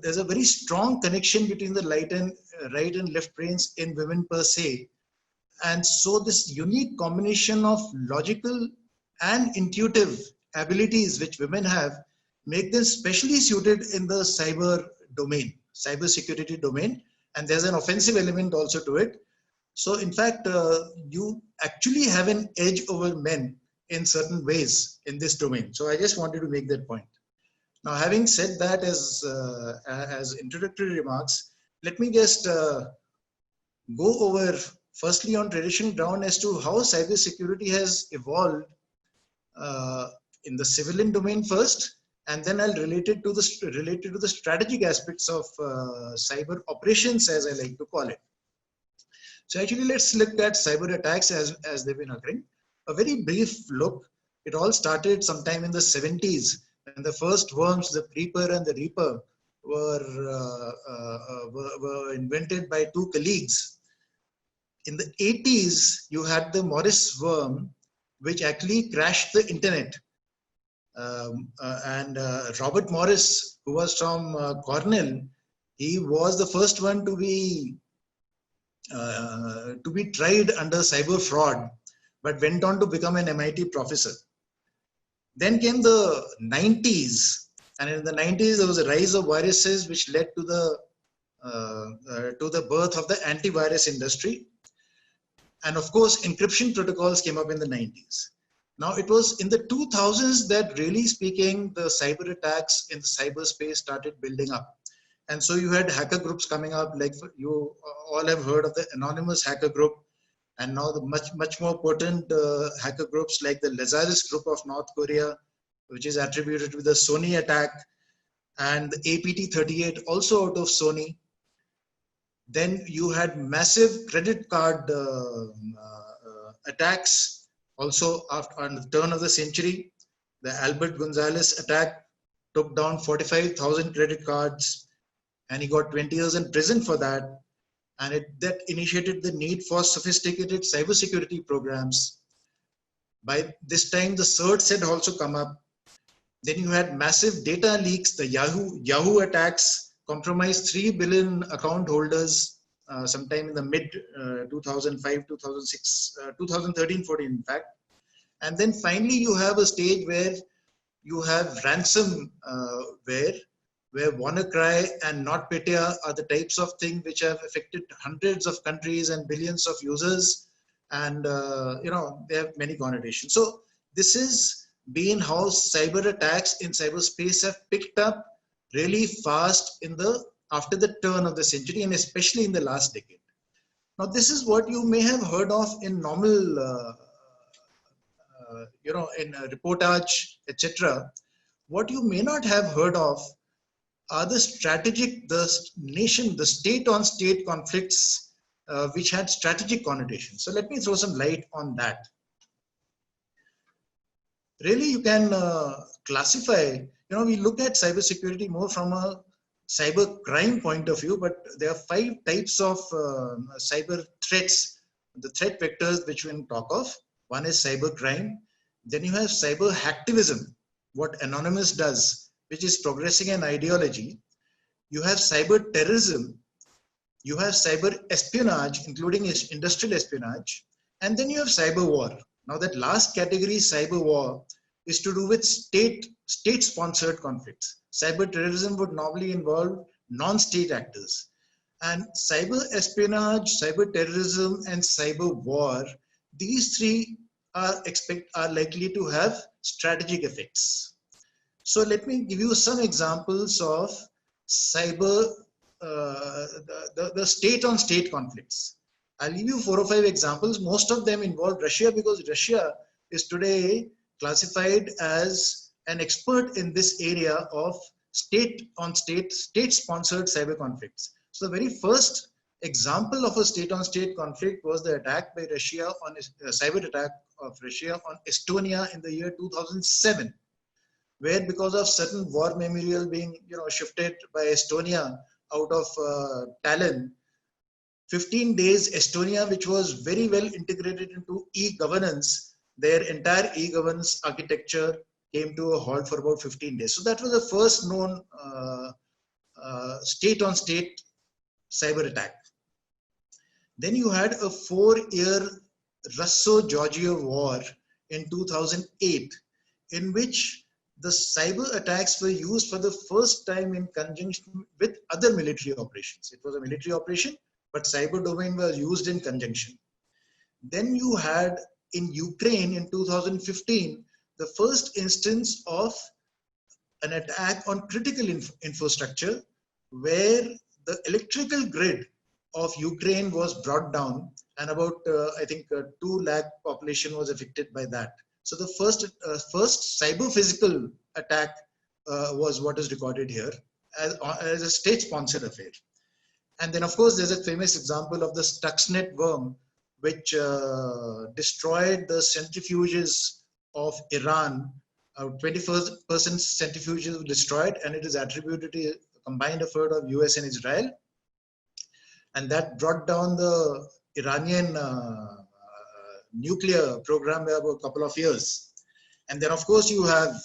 There's a very strong connection between the right and left brains in women per se. And so this unique combination of logical and intuitive abilities which women have make them specially suited in the cybersecurity domain. And there's an offensive element also to it. So in fact, you actually have an edge over men in certain ways in this domain. So I just wanted to make that point. Now, having said that as introductory remarks, let me just go over firstly on traditional ground as to how cybersecurity has evolved in the civilian domain first, and then I'll relate it to the strategic aspects of cyber operations, as I like to call it. So actually, let's look at cyber attacks as they've been occurring. A very brief look. It all started sometime in the 70s. And the first worms, the Creeper and the Reaper, were invented by two colleagues. In the 80s, you had the Morris worm, which actually crashed the internet. Robert Morris, who was from Cornell, he was the first one to be tried under cyber fraud, but went on to become an MIT professor. Then came the 90s, and in the 90s there was a rise of viruses, which led to the birth of the antivirus industry. And of course, encryption protocols came up in the 90s. Now it was in the 2000s that, really speaking, the cyber attacks in the cyberspace started building up. And so you had hacker groups coming up, like you all have heard of the Anonymous hacker group. And now the much more potent hacker groups like the Lazarus group of North Korea, which is attributed to the Sony attack, and the APT38 also out of Sony. Then you had massive credit card attacks also on the turn of the century. The Albert Gonzalez attack took down 45,000 credit cards, and he got 20 years in prison for that. And that initiated the need for sophisticated cybersecurity programs. By this time, the certs had also come up. Then you had massive data leaks. The Yahoo attacks compromised 3 billion account holders sometime in the mid 2005, 2006, 2013, 14, in fact. And then finally, you have a stage where you have ransomware, where WannaCry and NotPetya are the types of things which have affected hundreds of countries and billions of users, and they have many connotations. So this is been how cyber attacks in cyberspace have picked up really fast after the turn of the century, and especially in the last decade. Now, this is what you may have heard of in normal, in reportage, etc. What you may not have heard of are the state-on-state conflicts, which had strategic connotations. So let me throw some light on that. Really, you can classify, we look at cybersecurity more from a cyber crime point of view, but there are 5 types of cyber threats, the threat vectors which we can talk of. One is cyber crime. Then you have cyber hacktivism, what Anonymous does, which is progressing an ideology. You have cyber terrorism. You have cyber espionage, including industrial espionage. And then you have cyber war. Now that last category, cyber war, is to do with state-sponsored conflicts. Cyber terrorism would normally involve non-state actors. And cyber espionage, cyber terrorism, and cyber war, these 3 are likely to have strategic effects. So let me give you some examples of cyber, the state-on-state conflicts. I'll give you 4 or 5 examples. Most of them involve Russia, because Russia is today classified as an expert in this area of state-on-state, state-sponsored cyber conflicts. So the very first example of a state-on-state conflict was the attack by Russia on a cyber attack of Russia on Estonia in the year 2007, where because of certain war memorial being shifted by Estonia out of Tallinn, 15 days Estonia, which was very well integrated into e-governance, their entire e-governance architecture came to a halt for about 15 days. So that was the first known state-on-state cyber attack. Then you had a 4-year Russo-Georgia war in 2008, in which the cyber attacks were used for the first time in conjunction with other military operations. It was a military operation, but cyber domain was used in conjunction. Then you had in Ukraine in 2015, the first instance of an attack on critical infrastructure, where the electrical grid of Ukraine was brought down, and about, I think, 2 lakh population was affected by that. So the first cyber-physical attack was what is recorded here as a state-sponsored affair. And then, of course, there's a famous example of the Stuxnet worm, which destroyed the centrifuges of Iran. 21% centrifuges were destroyed, and it is attributed to a combined effort of US and Israel. And that brought down the Iranian nuclear program by about a couple of years. And then, of course, you have,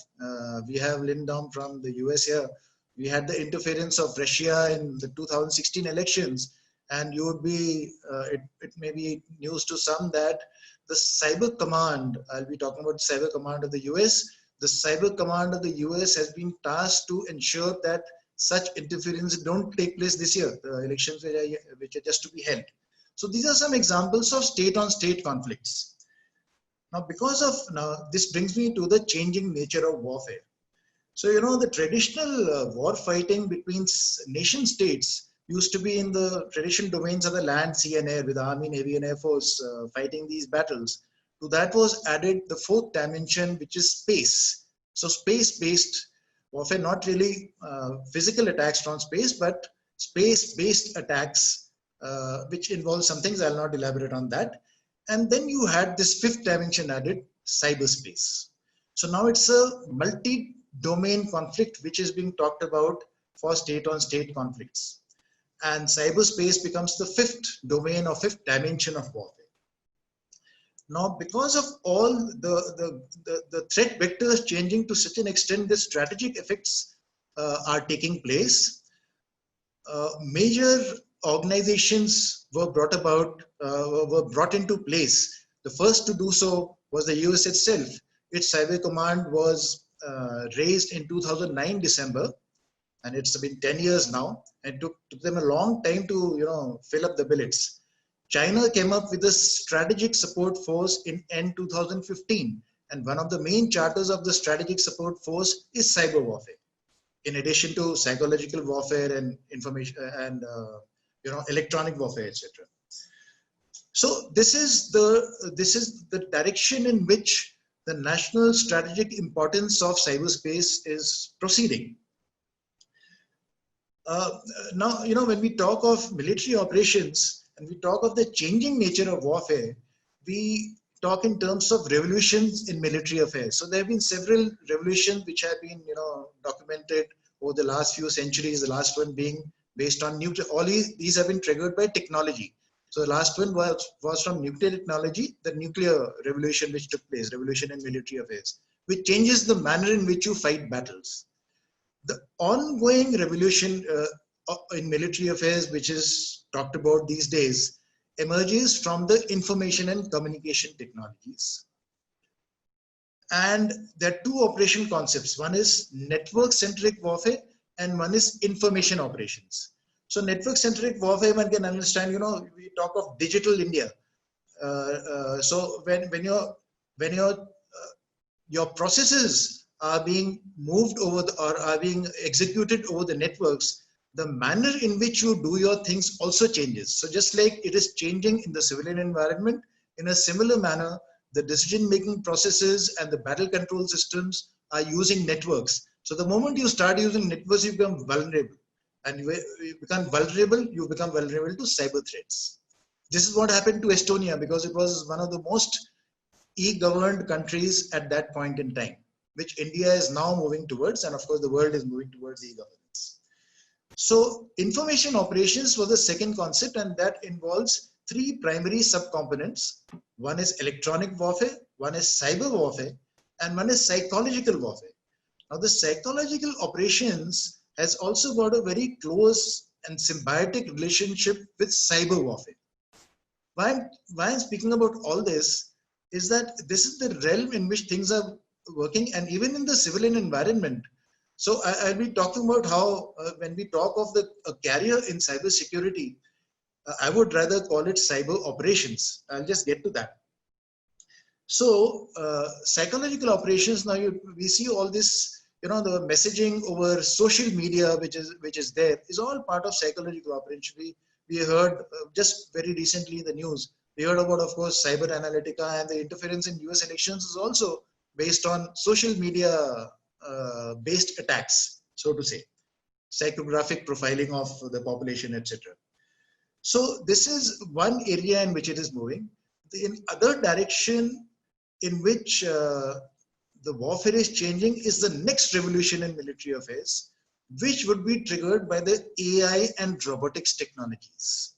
we have Lindholm from the US here. We had the interference of Russia in the 2016 elections. And you would be, it may be news to some that the Cyber Command, I'll be talking about Cyber Command of the US, the Cyber Command of the US has been tasked to ensure that such interference don't take place this year, the elections which are just to be held. So these are some examples of state-on-state conflicts. Now, this brings me to the changing nature of warfare. So, the traditional war fighting between nation states used to be in the traditional domains of the land, sea and air, with the Army, Navy and Air Force fighting these battles. To that was added the 4th dimension, which is space. So space-based warfare, not really physical attacks from space, but space-based attacks, which involve some things. I'll not elaborate on that. And then you had this 5th dimension added, cyberspace. So now it's a multi-domain conflict which is being talked about for state-on-state conflicts. And cyberspace becomes the 5th domain or 5th dimension of warfare. Now, because of all the threat vectors changing to such an extent, the strategic effects are taking place. Major organizations were brought into place. The first to do so was the US itself. Its cyber command was raised in 2009 December, and it's been 10 years now, and took them a long time to fill up the billets. China came up with a strategic support force in end 2015, and one of the main charters of the strategic support force is cyber warfare, in addition to psychological warfare and information and electronic warfare, etc. So this is the direction in which the national strategic importance of cyberspace is proceeding. Now, when we talk of military operations and we talk of the changing nature of warfare, we talk in terms of revolutions in military affairs. So there have been several revolutions which have been, documented over the last few centuries. The last one being based on nuclear. All these have been triggered by technology. So the last one was from nuclear technology, the nuclear revolution which took place, revolution in military affairs, which changes the manner in which you fight battles. The ongoing revolution in military affairs, which is talked about these days, emerges from the information and communication technologies. And there are two operation concepts. One is network-centric warfare and one is information operations. So network-centric warfare, one can understand, we talk of digital India. So when your processes are being moved over or are being executed over the networks, the manner in which you do your things also changes. So just like it is changing in the civilian environment, in a similar manner, the decision-making processes and the battle control systems are using networks. So the moment you start using networks, you become vulnerable. And you become vulnerable to cyber threats. This is what happened to Estonia, because it was one of the most e-governed countries at that point in time, which India is now moving towards, and of course the world is moving towards e-governance. So information operations was the second concept, and that involves three primary subcomponents. One is electronic warfare, one is cyber warfare, and one is psychological warfare. Now the psychological operations has also got a very close and symbiotic relationship with cyber warfare. Why I'm speaking about all this is that this is the realm in which things are working, and even in the civilian environment. So I'll be talking about how when we talk of a carrier in cybersecurity, I would rather call it cyber operations. I'll just get to that. So psychological operations, now we see all this, the messaging over social media, which is there, is all part of psychological operation. We heard just very recently in the news, we heard about, of course, Cyber Analytica, and the interference in US elections is also based on social media based attacks, so to say, psychographic profiling of the population, etc. So this is one area in which it is moving. The other direction in which the warfare is changing is the next revolution in military affairs, which would be triggered by the AI and robotics technologies.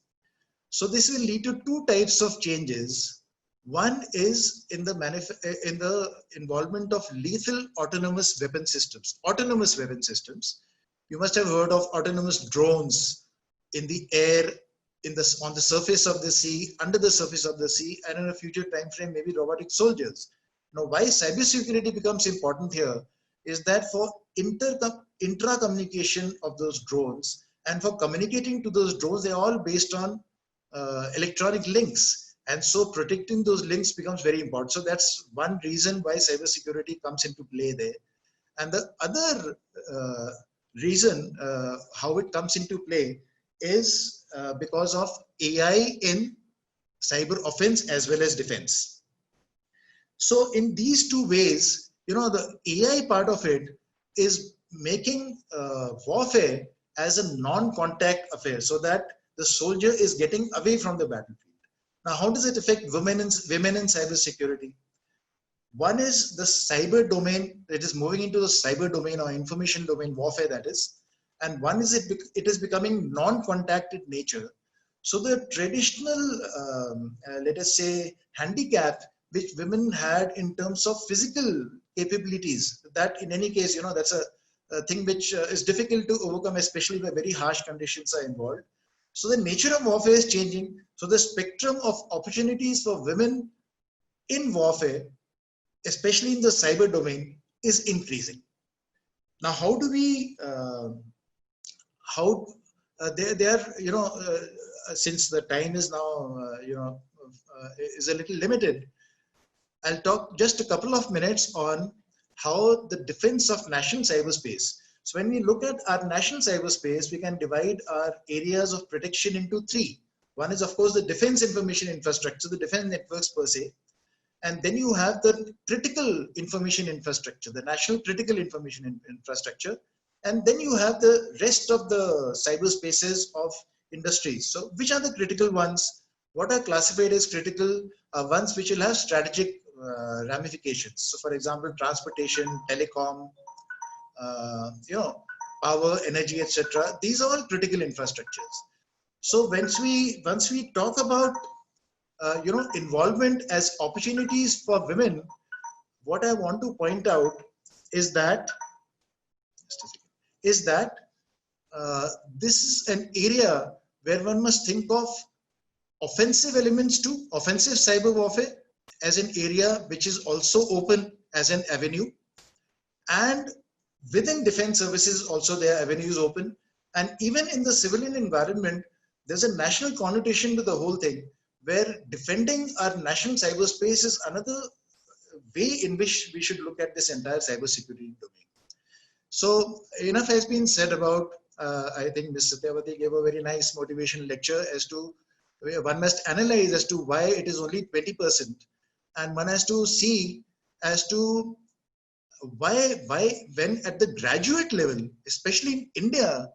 So this will lead to two types of changes. One is in the involvement of lethal autonomous weapon systems. Autonomous weapon systems. You must have heard of autonomous drones in the air, on the surface of the sea, under the surface of the sea, and in a future time frame, maybe robotic soldiers. Now, why cybersecurity becomes important here is that for intra-communication of those drones and for communicating to those drones, they're all based on electronic links. And so protecting those links becomes very important. So that's one reason why cybersecurity comes into play there. And the other reason how it comes into play is because of AI in cyber offense as well as defense. So in these two ways, the AI part of it is making warfare as a non-contact affair, so that the soldier is getting away from the battlefield. Now, how does it affect women in cybersecurity? One is the cyber domain that is moving into the cyber domain or information domain warfare, that is, and one is it is becoming non-contacted nature. So the traditional, let us say, handicap which women had in terms of physical capabilities. That in any case, that's a thing which is difficult to overcome, especially where very harsh conditions are involved. So the nature of warfare is changing. So the spectrum of opportunities for women in warfare, especially in the cyber domain, is increasing. Now, how do we, since the time is now, is a little limited, I'll talk just a couple of minutes on how the defense of national cyberspace. So when we look at our national cyberspace, we can divide our areas of protection into three. One is, of course, the defense information infrastructure, the defense networks per se. And then you have the critical information infrastructure, the national critical information infrastructure. And then you have the rest of the cyberspaces of industries. So which are the critical ones? What are classified as critical ones which will have strategic ramifications? So for example, transportation, telecom, power, energy, etc. These are all critical infrastructures. So once we talk about involvement as opportunities for women, what I want to point out is that this is an area where one must think of offensive elements too, offensive cyber warfare as an area which is also open as an avenue, and within defense services also there are avenues open, and even in the civilian environment there's a national connotation to the whole thing, where defending our national cyberspace is another way in which we should look at this entire cybersecurity domain. So enough has been said about, I think Ms. Satyavati gave a very nice motivational lecture as to, one must analyze as to why it is only 20%, and one has to see as to why when at the graduate level, especially in India,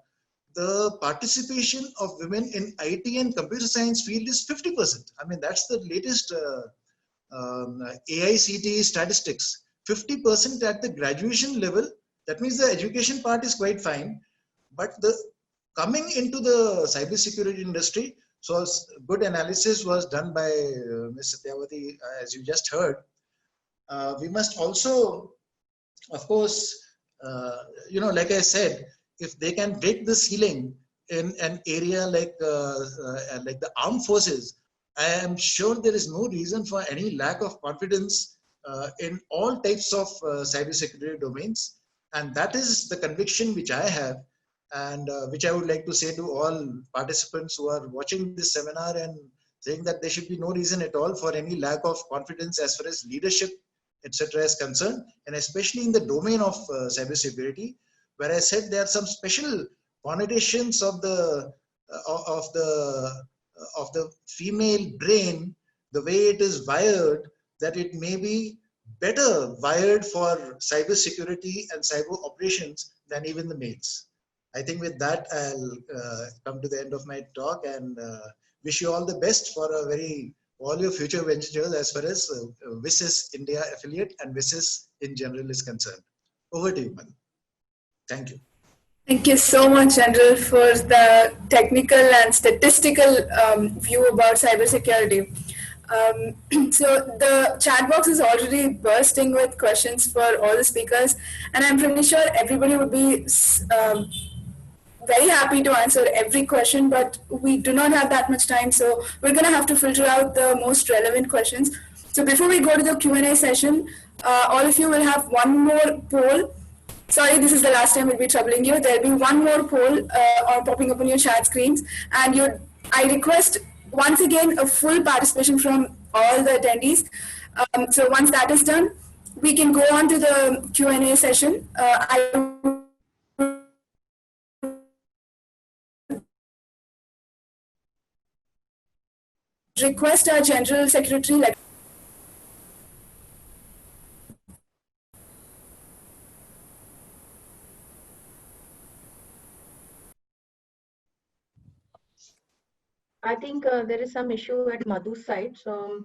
the participation of women in IT and computer science field is 50%. I mean, that's the latest AICTE statistics. 50% at the graduation level. That means the education part is quite fine, but the coming into the cybersecurity industry, so good analysis was done by Ms. Satyavati, as you just heard. We must also, of course, like I said, if they can break the ceiling in an area like the armed forces, I am sure there is no reason for any lack of confidence in all types of cybersecurity domains. And that is the conviction which I have, and which I would like to say to all participants who are watching this seminar, and saying that there should be no reason at all for any lack of confidence as far as leadership, etc. is concerned, and especially in the domain of cybersecurity, where I said there are some special connotations of the female brain, the way it is wired, that it may be better wired for cybersecurity and cyber operations than even the males. I think with that, I'll come to the end of my talk, and wish you all the best for all your future ventures as far as WSIS India affiliate and WSIS in general is concerned. Over to you, Madhu. Thank you. Thank you so much, General, for the technical and statistical view about cybersecurity. So the chat box is already bursting with questions for all the speakers, and I'm pretty sure everybody would be very happy to answer every question, but we do not have that much time, so we're going to have to filter out the most relevant questions. So before we go to the Q&A session, all of you will have one more poll. Sorry, this is the last time we'll be troubling you. There'll be one more poll popping up on your chat screens, and I request once again a full participation from all the attendees. So once that is done, we can go on to the Q&A session. I request our General Secretary, I think there is some issue at Madhu's side. So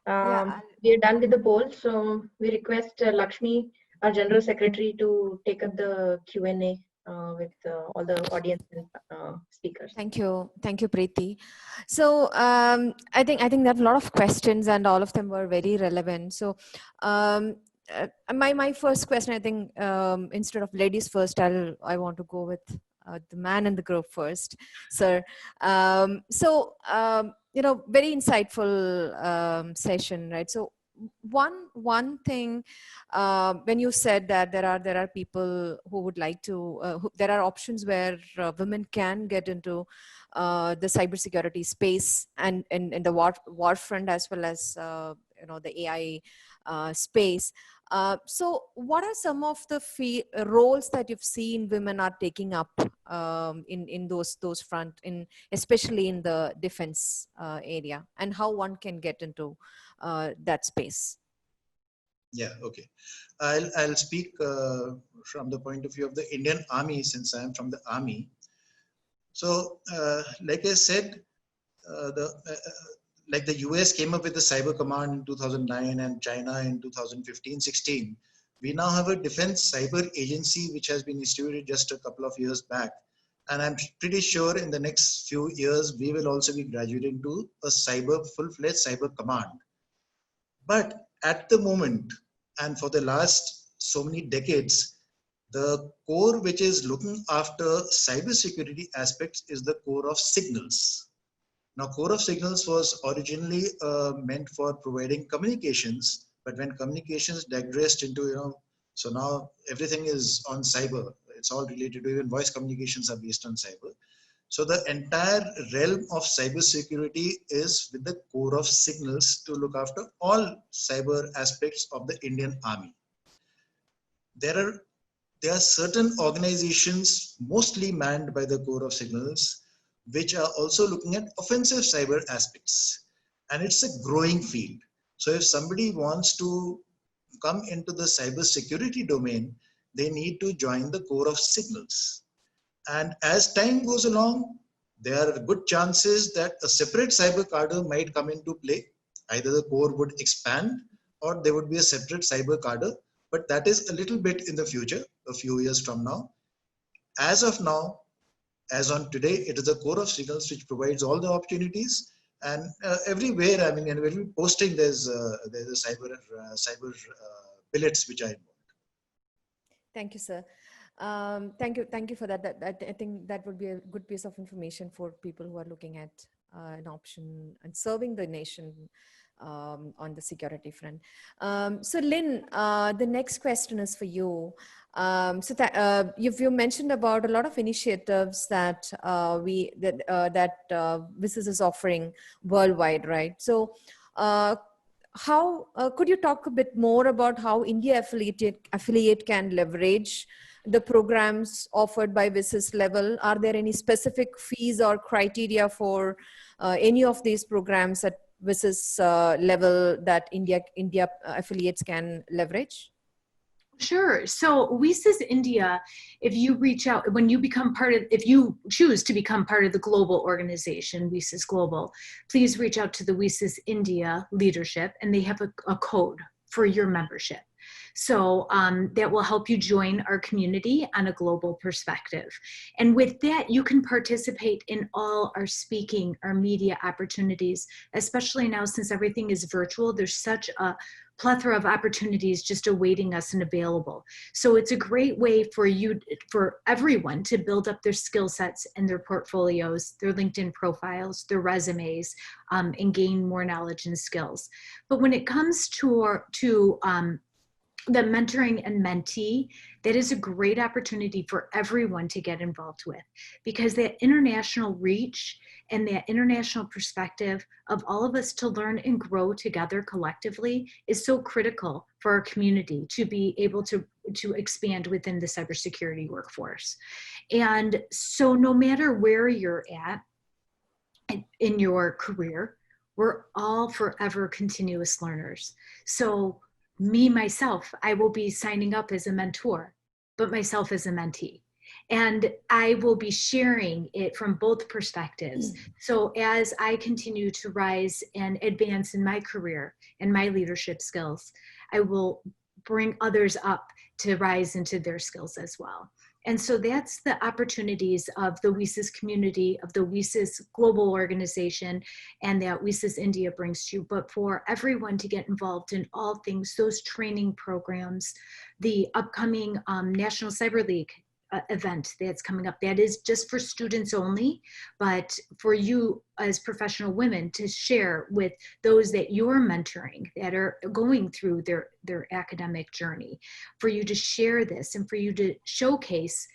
we are done with the poll. So we request Lakshmi, our General Secretary, to take up the Q&A with all the audience and speakers. Thank you, Preeti. So I think there are a lot of questions, and all of them were very relevant. So my first question, I think, instead of ladies first, I want to go with the man in the group first, sir. Very insightful session, right? So one thing, when you said that there are people who would like to, there are options where women can get into the cybersecurity space and in the war front, as well as the AI space. So what are some of the roles that you've seen women are taking up in those front, especially in the defense area, and how one can get into that space? Yeah, okay. I'll speak from the point of view of the Indian Army, since I am from the Army. So, like I said, like the US came up with the Cyber Command in 2009 and China in 2015-16. We now have a defense cyber agency which has been instituted just a couple of years back. And I'm pretty sure in the next few years, we will also be graduating to a full-fledged cyber command. But at the moment, and for the last so many decades, the core which is looking after cybersecurity aspects is the core of signals. Now, core of signals was originally meant for providing communications, but when communications digressed into, so now everything is on cyber. It's all related to, even voice communications are based on cyber. So the entire realm of cybersecurity is with the core of signals to look after all cyber aspects of the Indian Army. There are certain organizations, mostly manned by the core of signals, which are also looking at offensive cyber aspects. And it's a growing field. So if somebody wants to come into the cybersecurity domain, they need to join the core of signals. And as time goes along, there are good chances that a separate cyber cadre might come into play. Either the core would expand or there would be a separate cyber cadre, but that is a little bit in the future, a few years from now. As of now, as on today, it is the core of signals which provides all the opportunities. And everywhere, I mean, in every posting, there's a cyber billets which are involved. Thank you, sir. Thank you for that. I think that would be a good piece of information for people who are looking at an option and serving the nation on the security front. So Lynn, the next question is for you. You mentioned about a lot of initiatives that WSIS is offering worldwide, right? So how could you talk a bit more about how India affiliate can leverage the programs offered by WSIS level? Are there any specific fees or criteria for any of these programs at WSIS level that India affiliates can leverage? Sure. So WSIS India, if you reach out, if you choose to become part of the global organization, WSIS Global, please reach out to the WSIS India leadership, and they have a code for your membership. So that will help you join our community on a global perspective. And with that, you can participate in all our speaking, our media opportunities, especially now since everything is virtual. There's such a plethora of opportunities just awaiting us and available. So it's a great way for everyone to build up their skill sets and their portfolios, their LinkedIn profiles, their resumes, and gain more knowledge and skills. But when it comes to the mentoring and mentee, that is a great opportunity for everyone to get involved with, because that international reach and that international perspective of all of us to learn and grow together collectively is so critical for our community to be able to expand within the cybersecurity workforce. And so no matter where you're at in your career, we're all forever continuous learners. So myself, I will be signing up as a mentor, but myself as a mentee. And I will be sharing it from both perspectives. So as I continue to rise and advance in my career and my leadership skills, I will bring others up to rise into their skills as well. And so that's the opportunities of the WSIS community, of the WSIS global organization, and that WSIS India brings to you. But for everyone to get involved in all things, those training programs, the upcoming National Cyber League event that's coming up, that is just for students only, but for you as professional women to share with those that you're mentoring that are going through their academic journey, for you to share this and for you to showcase,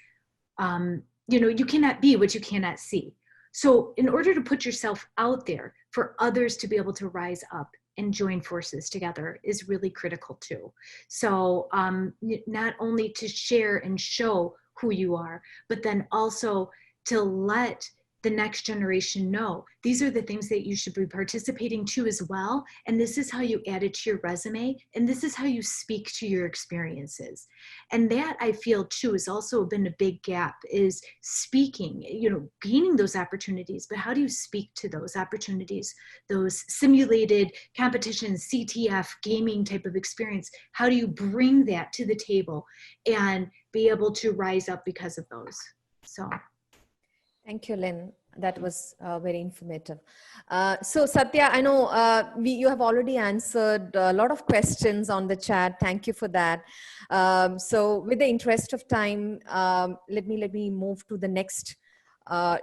you cannot be what you cannot see. So in order to put yourself out there for others to be able to rise up and join forces together is really critical too. So not only to share and show who you are, but then also to let the next generation know these are the things that you should be participating to as well. And this is how you add it to your resume. And this is how you speak to your experiences. And that, I feel too, has also been a big gap, is speaking, gaining those opportunities, but how do you speak to those opportunities, those simulated competitions, CTF, gaming type of experience? How do you bring that to the table and be able to rise up because of those? So. Thank you, Lynn. That was very informative. So Satya, I know you have already answered a lot of questions on the chat. Thank you for that. So with the interest of time, let me move to the next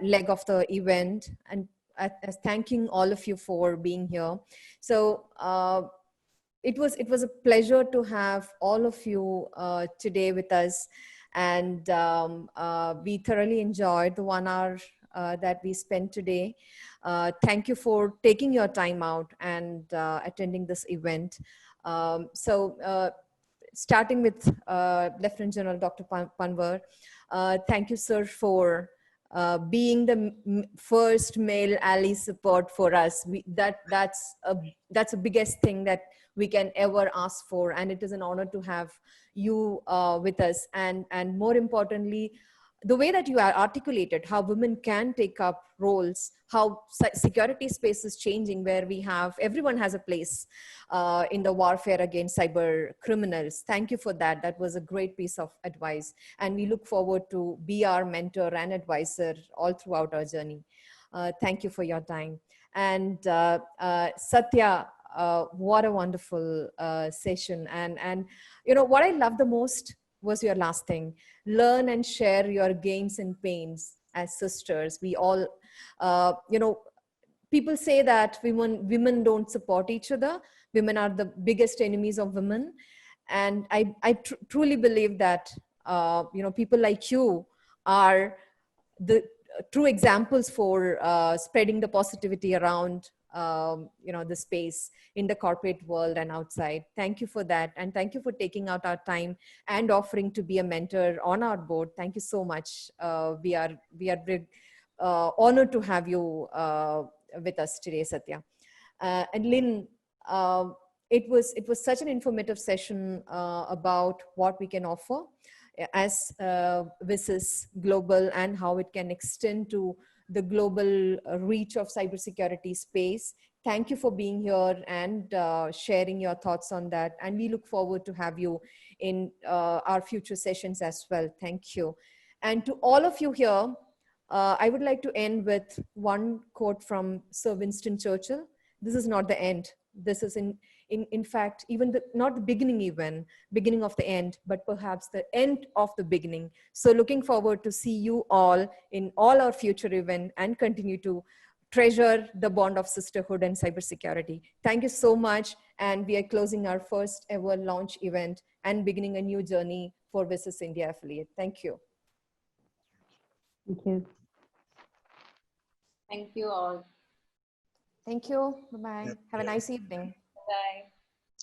leg of the event, and thanking all of you for being here. So it was a pleasure to have all of you today with us. And we thoroughly enjoyed the 1 hour that we spent today. Thank you for taking your time out and attending this event. So starting with Lieutenant General Dr. Panwar, thank you, sir, for being the first male ally support for us. That's the biggest thing that we can ever ask for, and it is an honor to have you with us. And more importantly, the way that you are articulated, how women can take up roles, how security space is changing, where everyone has a place in the warfare against cyber criminals. Thank you for that. That was a great piece of advice. And we look forward to be our mentor and advisor all throughout our journey. Thank you for your time. And Satya, what a wonderful session. And what I love the most was your last thing. Learn and share your gains and pains as sisters. We all, people say that women don't support each other. Women are the biggest enemies of women. And I truly believe that, people like you are the true examples for spreading the positivity around the space in the corporate world and outside. Thank you for that. And thank you for taking out our time and offering to be a mentor on our board. Thank you so much. We are honored to have you with us today, Satya. And Lynn, it was such an informative session about what we can offer as WSIS Global and how it can extend to the global reach of cybersecurity space. Thank you for being here and sharing your thoughts on that. And we look forward to have you in our future sessions as well. Thank you. And to all of you here, I would like to end with one quote from Sir Winston Churchill. This is not the end. This is in fact, even not the beginning of the end, but perhaps the end of the beginning. So looking forward to see you all in all our future events and continue to treasure the bond of sisterhood and cybersecurity. Thank you so much. And we are closing our first ever launch event and beginning a new journey for WSIS India affiliate. Thank you. Thank you. Thank you all. Thank you. Bye-bye. Yep. Have a nice evening. Bye.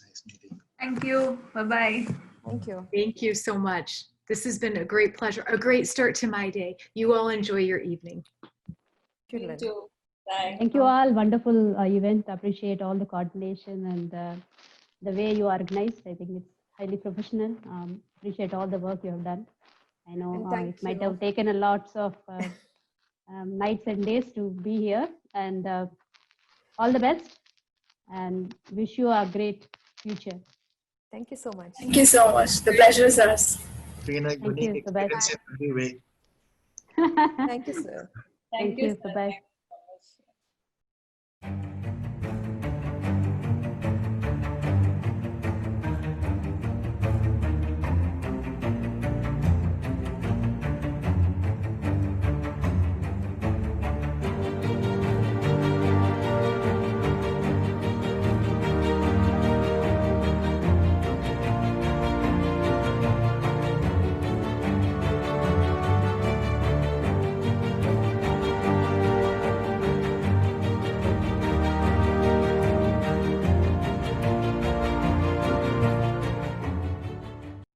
Nice meeting. Thank you. Bye-bye. Thank you. Thank you so much. This has been a great pleasure, a great start to my day. You all enjoy your evening. You too. Bye. Thank you all. Wonderful event. Appreciate all the coordination and the way you organized. I think it's highly professional. Appreciate all the work you have done. I know it might have taken a lots of nights and days to be here. And all the best. And wish you a great future. Thank you so much. Thank you so much. The pleasure is ours. been a Thank unique you, Subhash. experience in every way. Thank you, sir. Thank you, sir. Subhash.